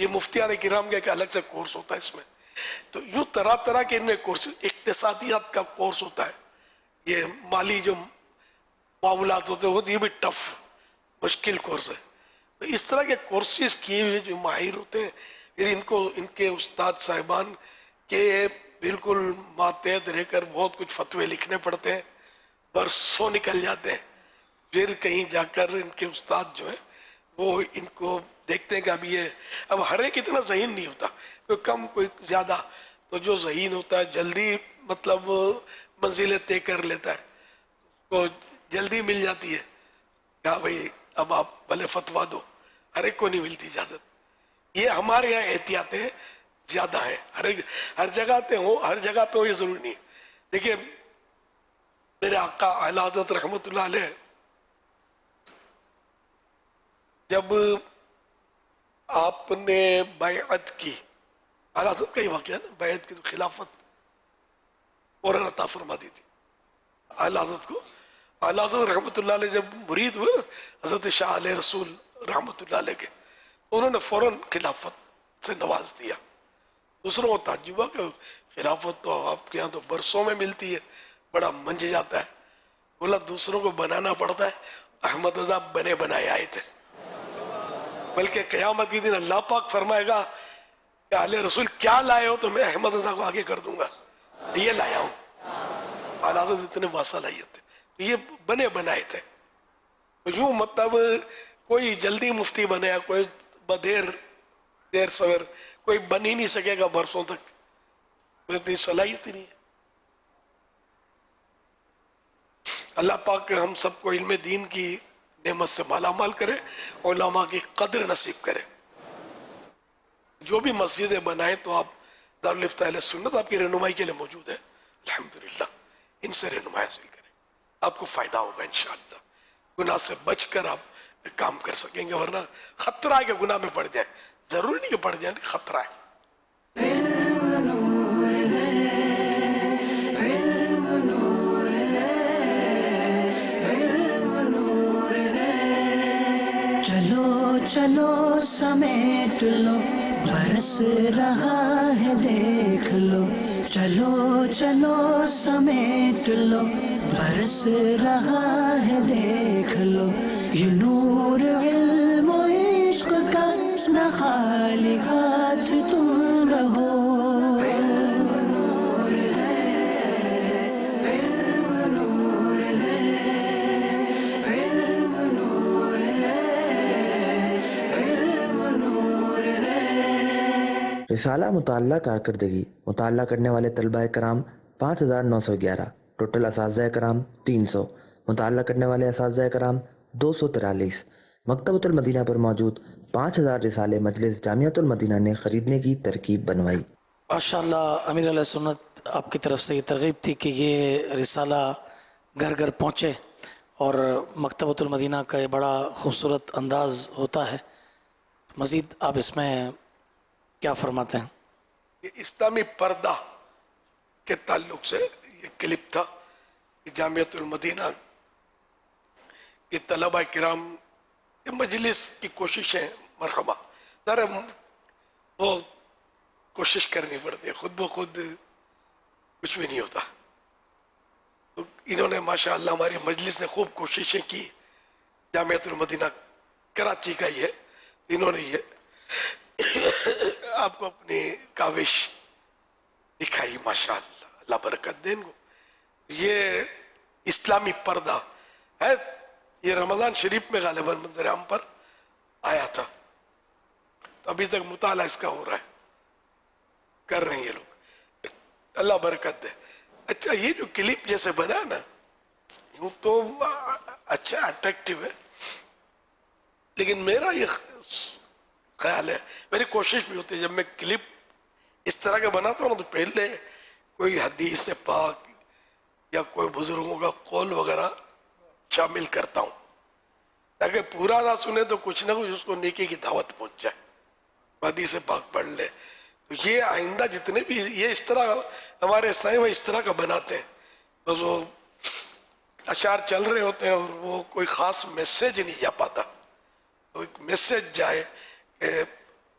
یہ مفتیان کرام کا ایک الگ سے کورس ہوتا ہے اس میں. تو یوں طرح طرح کے ان میں کورس، اقتصادیات کا کورس ہوتا ہے، یہ مالی جو معاملات ہوتے ہیں یہ بھی ٹف مشکل کورس ہے. تو اس طرح کے کورسز کیے ہوئے جو ماہر ہوتے ہیں، پھر ان کے استاد صاحبان کے بالکل ماتحت رہ کر بہت کچھ فتوے لکھنے پڑتے ہیں، برسوں نکل جاتے ہیں. پھر کہیں جا کر ان کے استاد جو ہیں وہ ان کو دیکھتے ہیں کہ اب ہر ایک اتنا ذہین نہیں ہوتا، کوئی کم کوئی زیادہ. تو جو ذہین ہوتا ہے جلدی مطلب منزلیں طے کر لیتا ہے، تو جلدی مل جاتی ہے. کہا بھائی اب آپ بھلے فتوا دو، ہر ایک کو نہیں ملتی اجازت. یہ ہمارے یہاں احتیاطیں زیادہ ہیں، ہر جگہ پہ ہوں یہ ضروری نہیں ہے. دیکھیے میرے آقا اعلی حضرت رحمۃ اللہ علیہ جب آپ نے بیعت کی، اعلی حضرت کا ہی واقعہ نا، بیعت کی تو خلافت فوراً عطا فرما دی تھی اعلی حضرت کو. اعلی حضرت رحمۃ اللہ علیہ جب مرید ہوئے نا حضرت شاہ علیہ رسول رحمۃ اللہ علیہ کے، انہوں نے فوراً خلافت سے نواز دیا. دوسروں کو تعجب ہوا کہ خلافت تو آپ کے یہاں تو برسوں میں ملتی ہے، بڑا منج جاتا ہے. بولا دوسروں کو بنانا پڑتا ہے، احمد رضا بنے بنائے آئے تھے. بلکہ قیامت کے دن اللہ پاک فرمائے گا کہ اہل رسول کیا لائے ہو، تو میں احمد رضا کو آگے کر دوں گا، یہ لایا ہوں. اعلیٰ حضرت اتنے باصلاحیت تھے، یہ بنے بنائے تھے. یوں مطلب کوئی جلدی مفتی بنے، کوئی دیر سویر، کوئی بن ہی نہیں سکے گا برسوں تک، اتنی صلاحیت ہی نہیں ہے. اللہ پاک ہم سب کو علم دین کی نعمت سے مالا مال کرے، علماء کی قدر نصیب کرے. جو بھی مسجدیں بنائیں تو آپ دارالفتہ اہل سنت آپ کی رہنمائی کے لیے موجود ہے، الحمدللہ ان سے رہنمائی حاصل کریں، آپ کو فائدہ ہوگا انشاءاللہ. گناہ سے بچ کر آپ کام کر سکیں گے، ورنہ خطرہ ہے کہ گناہ میں پڑ جائیں. ضروری نہیں کہ پڑ جائیں، خطرہ ہے. چلو چلو سمیٹ لو، برس رہا ہے دیکھ لو. چلو چلو سمیٹ لو، برس رہا ہے دیکھ لو. یہ نور علم و عشق کا نہ خالی ہاتھ تم رہو. رسالہ مطالعہ کارکردگی. مطالعہ کرنے والے طلبہ کرام 5911، ٹوٹل اساتذہ کرام 300، مطالعہ کرنے والے اساتذہ کرام 243. مکتبۃ المدینہ پر موجود 5000 رسالے مجلس جامعۃ المدینہ نے خریدنے کی ترکیب بنوائی. ماشاءاللہ امیر علیہ سنت آپ کی طرف سے یہ ترغیب تھی کہ یہ رسالہ گھر گھر پہنچے، اور مکتبۃ المدینہ کا یہ بڑا خوبصورت انداز ہوتا ہے. مزید آپ اس میں کیا فرماتے ہیں؟ یہ اسلامی پردہ کے تعلق سے یہ کلپ تھا کہ جامعۃ المدینہ کے طلبہ کرام کے مجلس کی کوششیں مرحبا، ذرا وہ کوشش کرنی پڑتی ہے، خود بخود کچھ بھی نہیں ہوتا. تو انہوں نے ماشاءاللہ ہماری مجلس نے خوب کوششیں کی. جامعۃ المدینہ کراچی کا ہی ہے، انہوں نے یہ آپ کو اپنی کاوش دکھائی. ماشاءاللہ اللہ برکت دے ان کو. یہ اسلامی پردہ ہے، یہ رمضان شریف میں غالباً منظر عام پر آیا تھا. ابھی تک مطالعہ اس کا ہو رہا ہے، کر رہے ہیں یہ لوگ، اللہ برکت دے. اچھا یہ جو کلپ جیسے بنا نا، وہ تو اچھا اٹریکٹیو ہے، لیکن میرا یہ خیال ہے، میری کوشش بھی ہوتی ہے جب میں کلپ اس طرح کا بناتا ہوں تو پہلے کوئی حدیث پاک یا کوئی بزرگوں کا قول وغیرہ شامل کرتا ہوں، تاکہ پورا نہ سنے تو کچھ نہ کچھ اس کو نیکی کی دعوت پہنچ جائے، حدیث پاک پڑھ لے. تو یہ آئندہ جتنے بھی یہ اس طرح ہمارے سائیں وہ اس طرح کا بناتے ہیں، بس وہ اشعار چل رہے ہوتے ہیں اور وہ کوئی خاص میسیج نہیں جا پاتا. تو ایک میسیج جائے کہ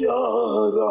11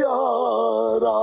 11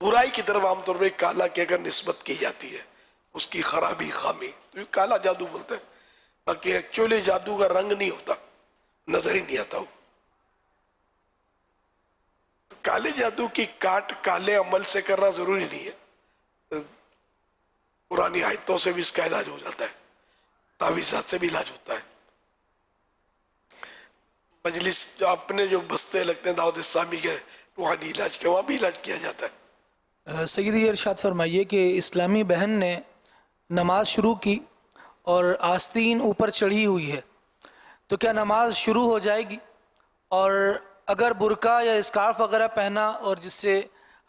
برائی کی طرف عام طور پہ کالا کی اگر نسبت کی جاتی ہے اس کی خرابی خامی تو کالا جادو بولتے ہیں. باقی ایکچولی جادو کا رنگ نہیں ہوتا, نظر ہی نہیں آتا. وہ کالے جادو کی کاٹ کالے عمل سے کرنا ضروری نہیں ہے. پرانی آیتوں سے بھی اس کا علاج ہو جاتا ہے, تعویذات سے بھی علاج ہوتا ہے. مجلس جو اپنے جو بستے لگتے ہیں دعوت اسلامی کے روحانی علاج کے, وہاں بھی علاج کیا جاتا ہے. سیدی ارشاد فرمائیے کہ اسلامی بہن نے نماز شروع کی اور آستین اوپر چڑھی ہوئی ہے, تو کیا نماز شروع ہو جائے گی؟ اور اگر برقع یا اسکارف وغیرہ پہنا اور جس سے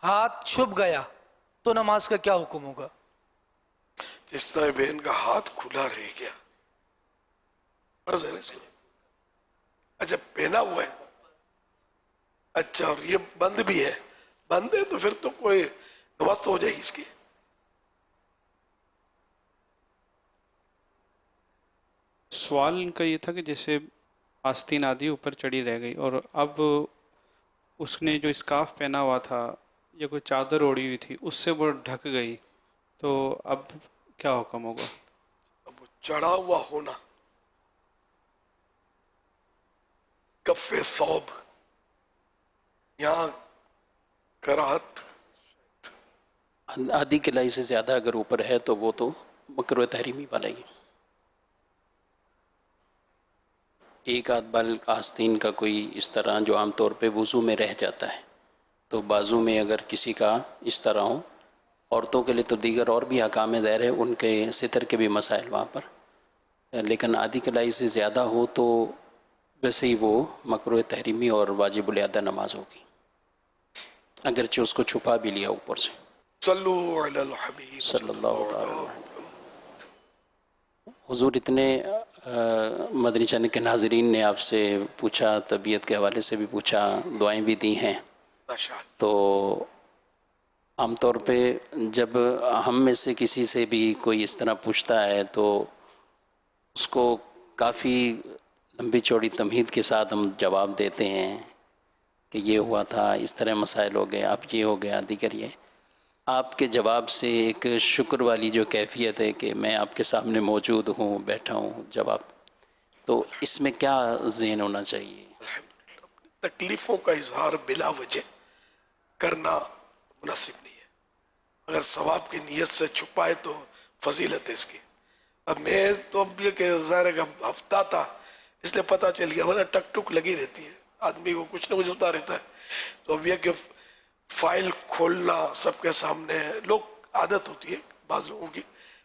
ہاتھ چھپ گیا تو نماز کا کیا حکم ہوگا؟ جس طرح بہن کا ہاتھ کھلا رہ گیا, فرض ہے اس کو, اچھا پہنا ہوا ہے, اچھا اور یہ بند بھی ہے, بند ہے تو پھر تو کوئی نماز تو ہو جائے گی اس کی. سوال ان کا یہ تھا کہ جیسے آستین آدھی اوپر چڑھی رہ گئی اور اب اس نے جو اسکارف پہنا ہوا تھا یا کوئی چادر اوڑھی ہوئی تھی اس سے وہ ڈھک گئی, تو اب کیا حکم ہوگا؟ اب چڑھا ہوا ہونا, کف ثوب, یہاں کراہت آدھی کلائی سے زیادہ اگر اوپر ہے تو وہ تو مکروہ تحریمی والا ہی. ایک آدھ بال آستین کا کوئی اس طرح جو عام طور پہ وضو میں رہ جاتا ہے, تو بازو میں اگر کسی کا اس طرح ہو, عورتوں کے لیے تو دیگر اور بھی احکام دائر ہے, ان کے ستر کے بھی مسائل وہاں پر, لیکن آدھی کلائی سے زیادہ ہو تو ویسے ہی وہ مکروہ تحریمی اور واجب الادا نماز ہوگی, اگرچہ اس کو چھپا بھی لیا اوپر سے. صلو علی الحبیب صلی اللہ تعالی علیہ. حضور اتنے مدنی چینل کے ناظرین نے آپ سے پوچھا, طبیعت کے حوالے سے بھی پوچھا, دعائیں بھی دی ہیں, تو عام طور پہ جب ہم میں سے کسی سے بھی کوئی اس طرح پوچھتا ہے تو اس کو کافی لمبی چوڑی تمہید کے ساتھ ہم جواب دیتے ہیں کہ یہ ہوا تھا, اس طرح مسائل ہو گئے, اب یہ ہو گیا, دیگر یہ. آپ کے جواب سے ایک شکر والی جو کیفیت ہے کہ میں آپ کے سامنے موجود ہوں, بیٹھا ہوں, جواب, تو اس میں کیا ذہن ہونا چاہیے؟ تکلیفوں کا اظہار بلا وجہ کرنا مناسب نہیں ہے. اگر ثواب کی نیت سے چھپائے تو فضیلت ہے اس کی. اب میں تو اب یہ کہ ظاہر کا ہفتہ تھا اس لیے پتہ چل گیا, ورنہ ٹک ٹک لگی رہتی ہے, آدمی کو کچھ نہ کچھ ہوتا رہتا ہے. تو اب یہ کہ فائل کھولنا سب کے سامنے, لوگ عادت ہوتی ہے بعض لوگوں کی,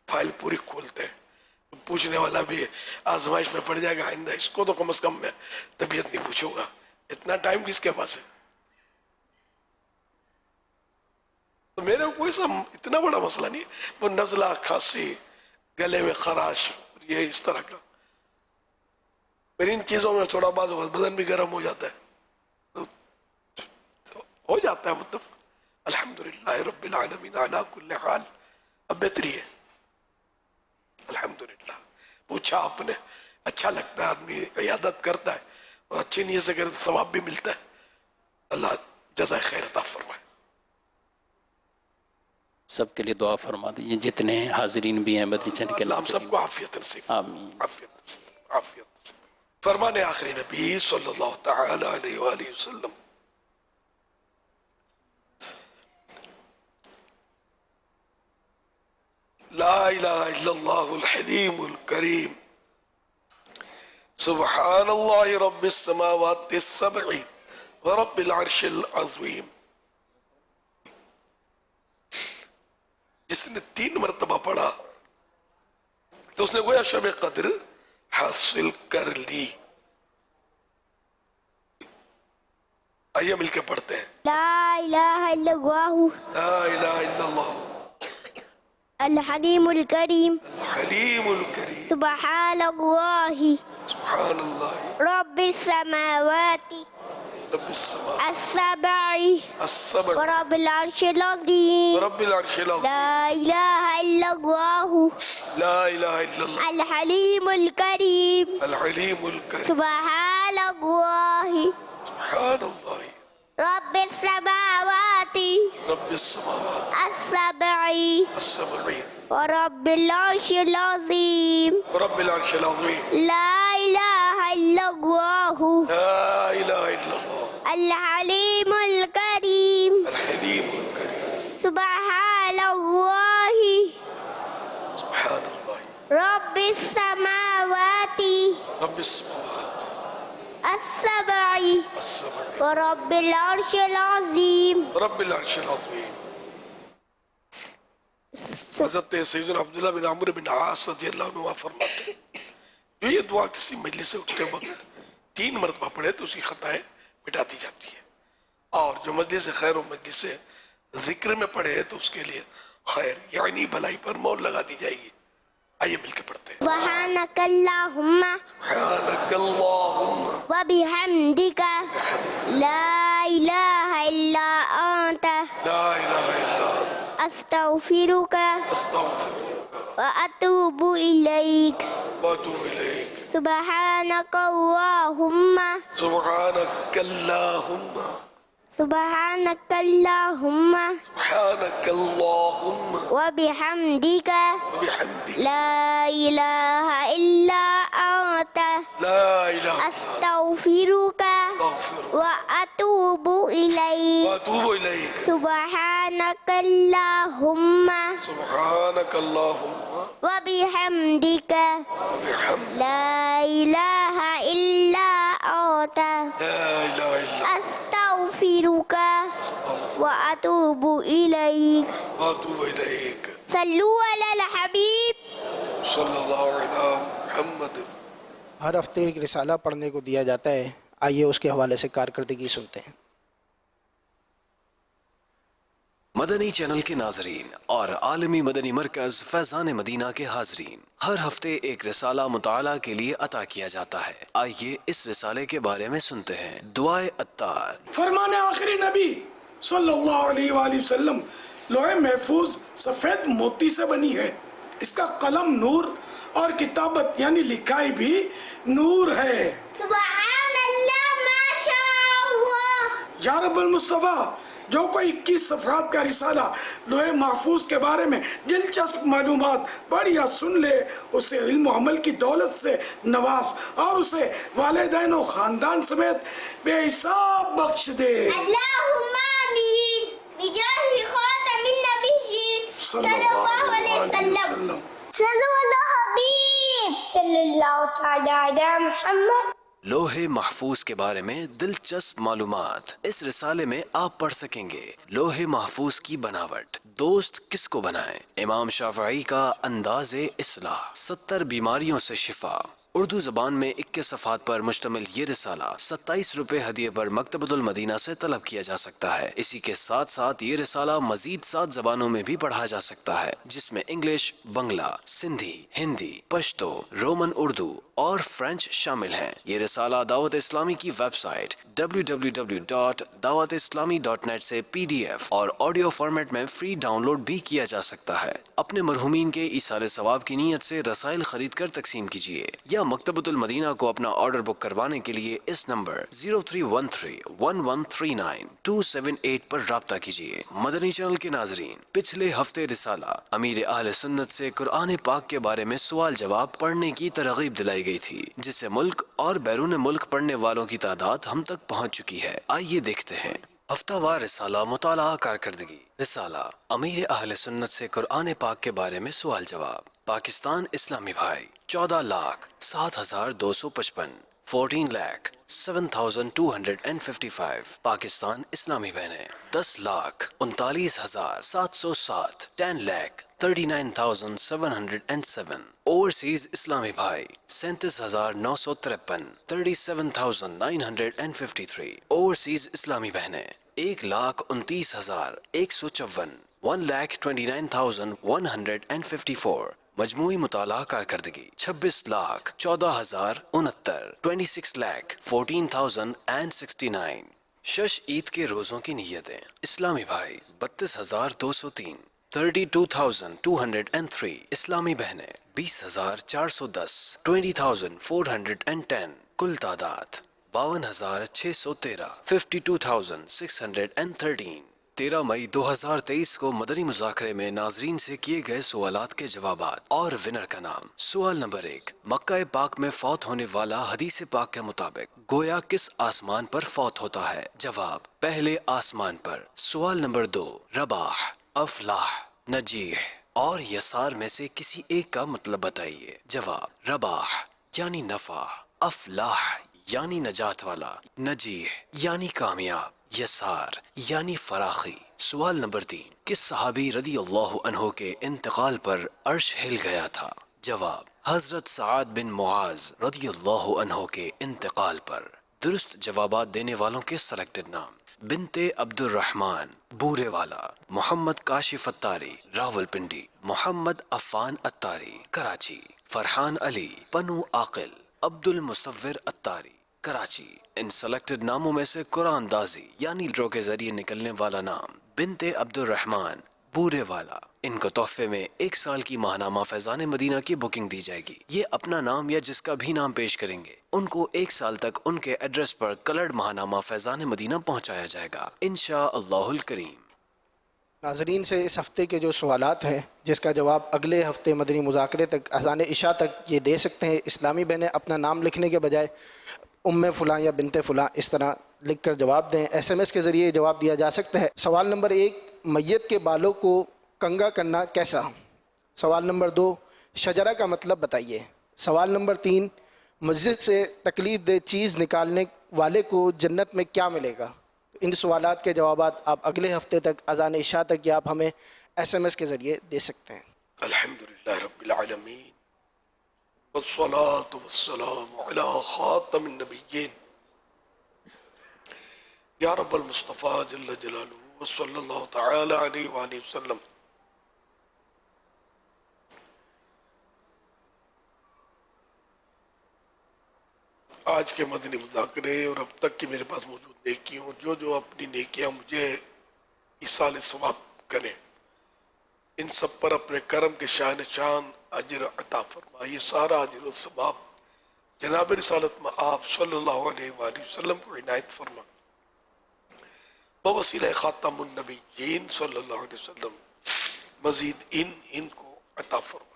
فائل پوری کھولتے ہیں, پوچھنے والا بھی آزمائش میں پڑ جائے گا, آئندہ اس کو تو کم از کم میں طبیعت نہیں پوچھوں گا, اتنا ٹائم کس کے پاس ہے. تو میرے کوئی سا اتنا بڑا مسئلہ نہیں ہے, وہ نزلہ, کھانسی, گلے میں خراش, یہ اس طرح کا, پھر ان چیزوں میں تھوڑا بعض بدن بھی گرم ہو جاتا ہے, ہو جاتا ہے. مطلب الحمدللہ رب العالمین علی کل حال, اب بہتری ہے الحمدللہ. پوچھا آپ نے, اچھا لگتا ہے, آدمی عیادت کرتا ہے اور اچھی نیت سے کرے تو ثواب بھی ملتا ہے. اللہ جزائے خیر عطا فرمائے. سب کے لیے دعا فرما دیجیے جتنے حاضرین بھی ہیں مدنی چینل کے اللہ نام ہم سے. سب کو عافیت نصیب, آمین. عافیت نصیب, عافیت نصیب. فرمان آخری نبی صلی اللہ تعالی علیہ وآلہ وسلم, لا الہ الا اللہ الحلیم الکریم, سبحان اللہ رب السماوات السبع ورب العرش العظیم. جس نے 3 مرتبہ پڑھا تو اس نے گویا شب قدر حاصل کر لی. آئیے مل کے پڑھتے ہیں. لا الہ الا اللہ لا الہ الا اللہ الحلیم الکریم الحلیم الکریم سبحان اللہ سبحان اللہ رب السماوات رب السماء السبع السبع ورب العرش العظیم رب العرش العظیم. لا الہ الا اللہ لا الہ الا اللہ الحلیم الکریم الحلیم الکریم سبحان اللہ سبحان اللہ رب السماوات رب السماوات السبع السبع ورب العرش العظيم ورب العرش العظيم لا إله إلا الله لا إله إلا الله الحليم الكريم الحليم الكريم سبحان الله سبحان الله رب السماوات رب السماوات السبع السبع ورب العرش العظيم رب العرش العظيم. حضرت سیدنا عبداللہ بن عمرو بن عاص رضی اللہ عنہ فرماتے ہیں جو یہ دعا کسی مجلس سے اٹھتے وقت 3 مرتبہ پڑھے تو اس کی خطائیں مٹا دی جاتی ہے، اور جو مجلس خیر و مجلس ذکر میں پڑھے تو اس کے لیے خیر یعنی بھلائی پر مور لگا دی جائے گی. آئیے مل کے پڑھتے ہیں. سبحانك اللهم سبحانك اللهم وبحمدك لا إله إلا أنت لا إله إلا أنت أستغفرك أستغفرك وأتوب إليك وأتوب إليك. سبحانك اللهم سبحانك اللهم سبحانك اللهم سبحانك اللهم وبحمدك وبحمدك لا إله إلا أنت لا إله إلا أنت أستغفرك وأتوب إليك وأتوب إليك. سبحانك اللهم سبحانك اللهم وبحمدك وبحمدك لا إله إلا أنت لا إله إلا أنت أستغفرك وأتوب إليك. وأتوب إليك. صلوا على الحبيب صلی اللہ علیہ محمد. ہر ہفتے ایک رسالہ پڑھنے کو دیا جاتا ہے، آئیے اس کے حوالے سے کارکردگی سنتے ہیں. مدنی چینل کے ناظرین اور عالمی مدنی مرکز فیضان مدینہ کے حاضرین، ہر ہفتے ایک رسالہ مطالعہ کے لیے عطا کیا جاتا ہے. آئیے اس رسالے کے بارے میں سنتے ہیں. دعائے عطار. فرمان آخری نبی صلی اللہ علیہ وآلہ وسلم لوح محفوظ سفید موتی سے بنی ہے. اس کا قلم نور اور کتابت یعنی لکھائی بھی نور ہے. سبحان اللہ ماشاء اللہ. یا رب المصطفیٰ، جو کوئی 21 صفحات کا رسالہ لوح محفوظ کے بارے میں دلچسپ معلومات پڑھ یا سن لے، اسے علم و عمل کی دولت سے نواز اور اسے والدین و خاندان سمیت بے حساب بخش دے. اللہم آمین بجاہ خاتم النبیین صلی اللہ علیہ وسلم. صلو علی حبیب صلی اللہ تعالی علی محمد. لوح محفوظ کے بارے میں دلچسپ معلومات اس رسالے میں آپ پڑھ سکیں گے. لوح محفوظ کی بناوٹ، دوست کس کو بنائیں، امام شافعی کا انداز اصلاح، 70 بیماریوں سے شفا. اردو زبان میں 21 صفحات پر مشتمل یہ رسالہ 27 روپے ہدیے پر مکتبۃ المدینہ سے طلب کیا جا سکتا ہے. اسی کے ساتھ ساتھ یہ رسالہ مزید 7 زبانوں میں بھی پڑھا جا سکتا ہے، جس میں انگلش، بنگلہ، سندھی، ہندی، پشتو، رومن اردو اور فرینچ شامل ہیں. یہ رسالہ دعوت اسلامی کی ویب سائٹ www.dawatislami.net سے PDF اور آڈیو فارمیٹ میں فری ڈاؤن لوڈ بھی کیا جا سکتا ہے. اپنے مرحومین کے ایصال ثواب کی نیت سے رسائل خرید کر تقسیم کیجیے یا مکتبۃ المدینہ کو اپنا آرڈر بک کروانے کے لیے اس نمبر 03131139-278 پر رابطہ کیجیے. مدنی چینل کے ناظرین، پچھلے ہفتے رسالہ امیر اہل سنت سے قرآن پاک کے بارے میں سوال جواب پڑھنے کی ترغیب دلائی گئی تھی، جس سے ملک اور بیرون ملک پڑھنے والوں کی تعداد ہم تک پہنچ چکی ہے. آئیے دیکھتے ہیں. ہفتہ وار رسالہ مطالعہ کارکردگی. رسالہ امیر اہل سنت سے قرآن پاک کے بارے میں سوال جواب. پاکستان اسلامی بھائی 14,07,255 14,07,255. پاکستان اسلامی بہنیں 10,39,707 10,39,707. اوورسیز اسلامی بھائی 37,953 37,953. اوورسیز اسلامی بہنیں 1,29,154 1,29,154. مجموعی مطالعہ کارکردگی 26,14,069 26,14,069. شش عید کے روزوں کی نیتیں. اسلامی بھائی 32,203 32,203. اسلامی بہنیں 20,410 20,410. کل تعداد 52,613 52,613. 13 مئی 2023 کو مدنی مذاکرے میں ناظرین سے کیے گئے سوالات کے جوابات اور ونر کا نام۔ سوال نمبر 1، مکہ پاک میں فوت ہونے والا حدیث پاک کے مطابق گویا کس آسمان پر فوت ہوتا ہے؟ جواب، پہلے آسمان پر۔ سوال نمبر 2، رباح، افلاح، نجیح اور یسار میں سے کسی ایک کا مطلب بتائیے۔ جواب، رباح یعنی نفع، افلاح یعنی نجات والا، نجیح یعنی کامیاب، یسار یعنی فراخی۔ سوال نمبر 3، کس صحابی رضی اللہ عنہ کے انتقال پر عرش ہل گیا تھا؟ جواب، حضرت سعد بن معاذ رضی اللہ عنہ کے انتقال پر۔ درست جوابات دینے والوں کے سلیکٹڈ نام: بنت عبد الرحمن بورے والا، محمد کاشف اتاری راول پنڈی، محمد عفان اتاری کراچی، فرحان علی پنو عاقل، عبد المصور اتاری کراچی۔ ان سلیکٹڈ ناموں میں سے قرآن دازی یعنی ڈرو کے ذریعے نکلنے والا نام بنت عبد الرحمن بورے والا، ان کو تحفے میں 1 سال کی ماہنامہ فیضان مدینہ کی بکنگ دی جائے گی۔ یہ اپنا نام یا جس کا بھی نام پیش کریں گے ان کو 1 سال تک ان کے ایڈریس پر کلرڈ ماہنامہ فیضان مدینہ پہنچایا جائے گا انشاءاللہ الکریم۔ ناظرین سے اس ہفتے کے جو سوالات ہیں جس کا جواب اگلے ہفتے مدنی مذاکرے تک اذان عشاء تک یہ دے سکتے ہیں۔ اسلامی بہنیں اپنا نام لکھنے کے بجائے ام فلاں یا بنت فلاں اس طرح لکھ کر جواب دیں۔ ایس ایم ایس کے ذریعے جواب دیا جا سکتا ہے۔ سوال نمبر 1، میت کے بالوں کو کنگھا کرنا کیسا؟ سوال نمبر 2، شجرہ کا مطلب بتائیے۔ سوال نمبر 3، مسجد سے تکلیف دہ چیز نکالنے والے کو جنت میں کیا ملے گا؟ ان سوالات کے جوابات آپ اگلے ہفتے تک اذان عشاء تک یا آپ ہمیں ایس ایم ایس کے ذریعے دے سکتے ہیں۔ الحمدللہ رب العالمین والصلاة والسلام علی خاتم النبیین یا رب المصطفیٰ جل جلالہ وصلی اللہ تعالی علیہ وآلہ وسلم۔ آج کے مدنی مذاکرے اور اب تک کی میرے پاس موجود نیکیوں، جو اپنی نیکیاں مجھے ایصال ثواب کریں، ان سب پر اپنے کرم کے شان شان اجر عطا فرما۔ یہ سارا اجر و ثواب جناب رسالت میں آپ صلی اللہ علیہ وآلہ وسلم کو عنایت فرما، بوسیلہ خاتم النبیین صلی اللہ علیہ وسلم مزید ان کو عطا فرما۔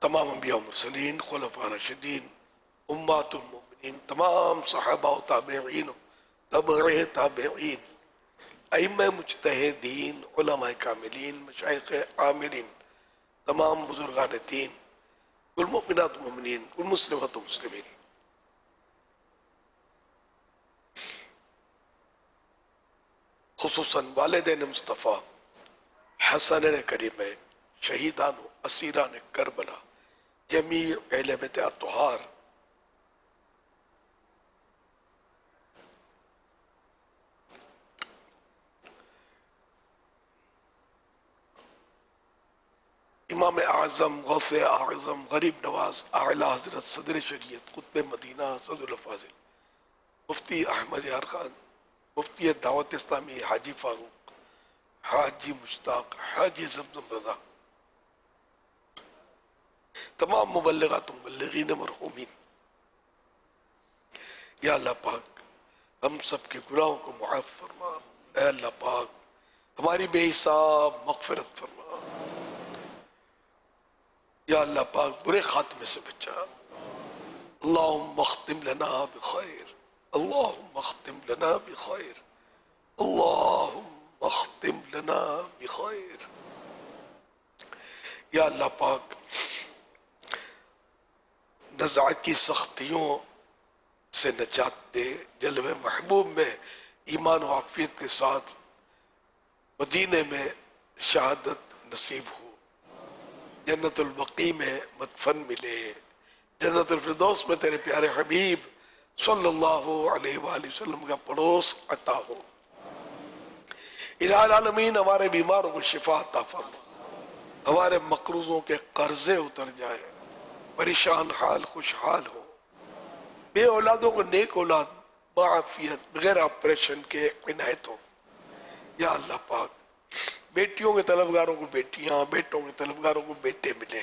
تمام انبیاء و مرسلین، خلفاء راشدین، امات المؤمنین، تمام صحابہ و تابعین و تبع تابعین، ائمہ مجتہدین، علماء کاملین، مشائخ عاملین، تمام بزرگان دین، والمؤمنات و مؤمنین، والمسلمات و مسلمین۔ خصوصاً والدین مصطفیٰ، حسنین کریمین، شہیدان و اسیران کربلا، جمیع اہل بیت اطہار، امام اعظم، غوث اعظم، غریب نواز، اعلی حضرت صدر شریعت، قطب مدینہ، صدر الفاضل، مفتی احمد یار خان، مفتی دعوت اسلامی حاجی فاروق، حاجی مشتاق، حاجی زمزم رضا، تمام مبلغات و مبلغین مرحومین، یا اللہ پاک ہم سب کے گناہوں کو معاف فرما۔ اے اللہ پاک ہماری بے حساب مغفرت فرما۔ یا اللہ پاک برے خاتمے سے بچا۔ اللہم اختم لنا بخیر، اللہم اختم لنا بخیر، اللہم اختم لنا بخیر۔ یا اللہ پاک نزع کی سختیوں سے نجات دے، جلوہ محبوب میں ایمان و عافیت کے ساتھ مدینے میں شہادت نصیب ہو، جنت البقیع میں مدفن ملے، جنت الفردوس میں تیرے پیارے حبیب صلی اللہ علیہ وآلہ وسلم کا پڑوس عطا ہو۔ الہ العالمین ہمارے بیماروں کو شفا عطا فرما، ہمارے مقروضوں کے قرضے اتر جائیں، پریشان حال خوشحال ہو، بے اولادوں کو نیک اولاد بعافیت بغیر آپریشن کے عنایت ہو۔ یا اللہ پاک بیٹیوں کے طلبگاروں کو بیٹیاں، بیٹوں کے طلبگاروں کو بیٹے ملے،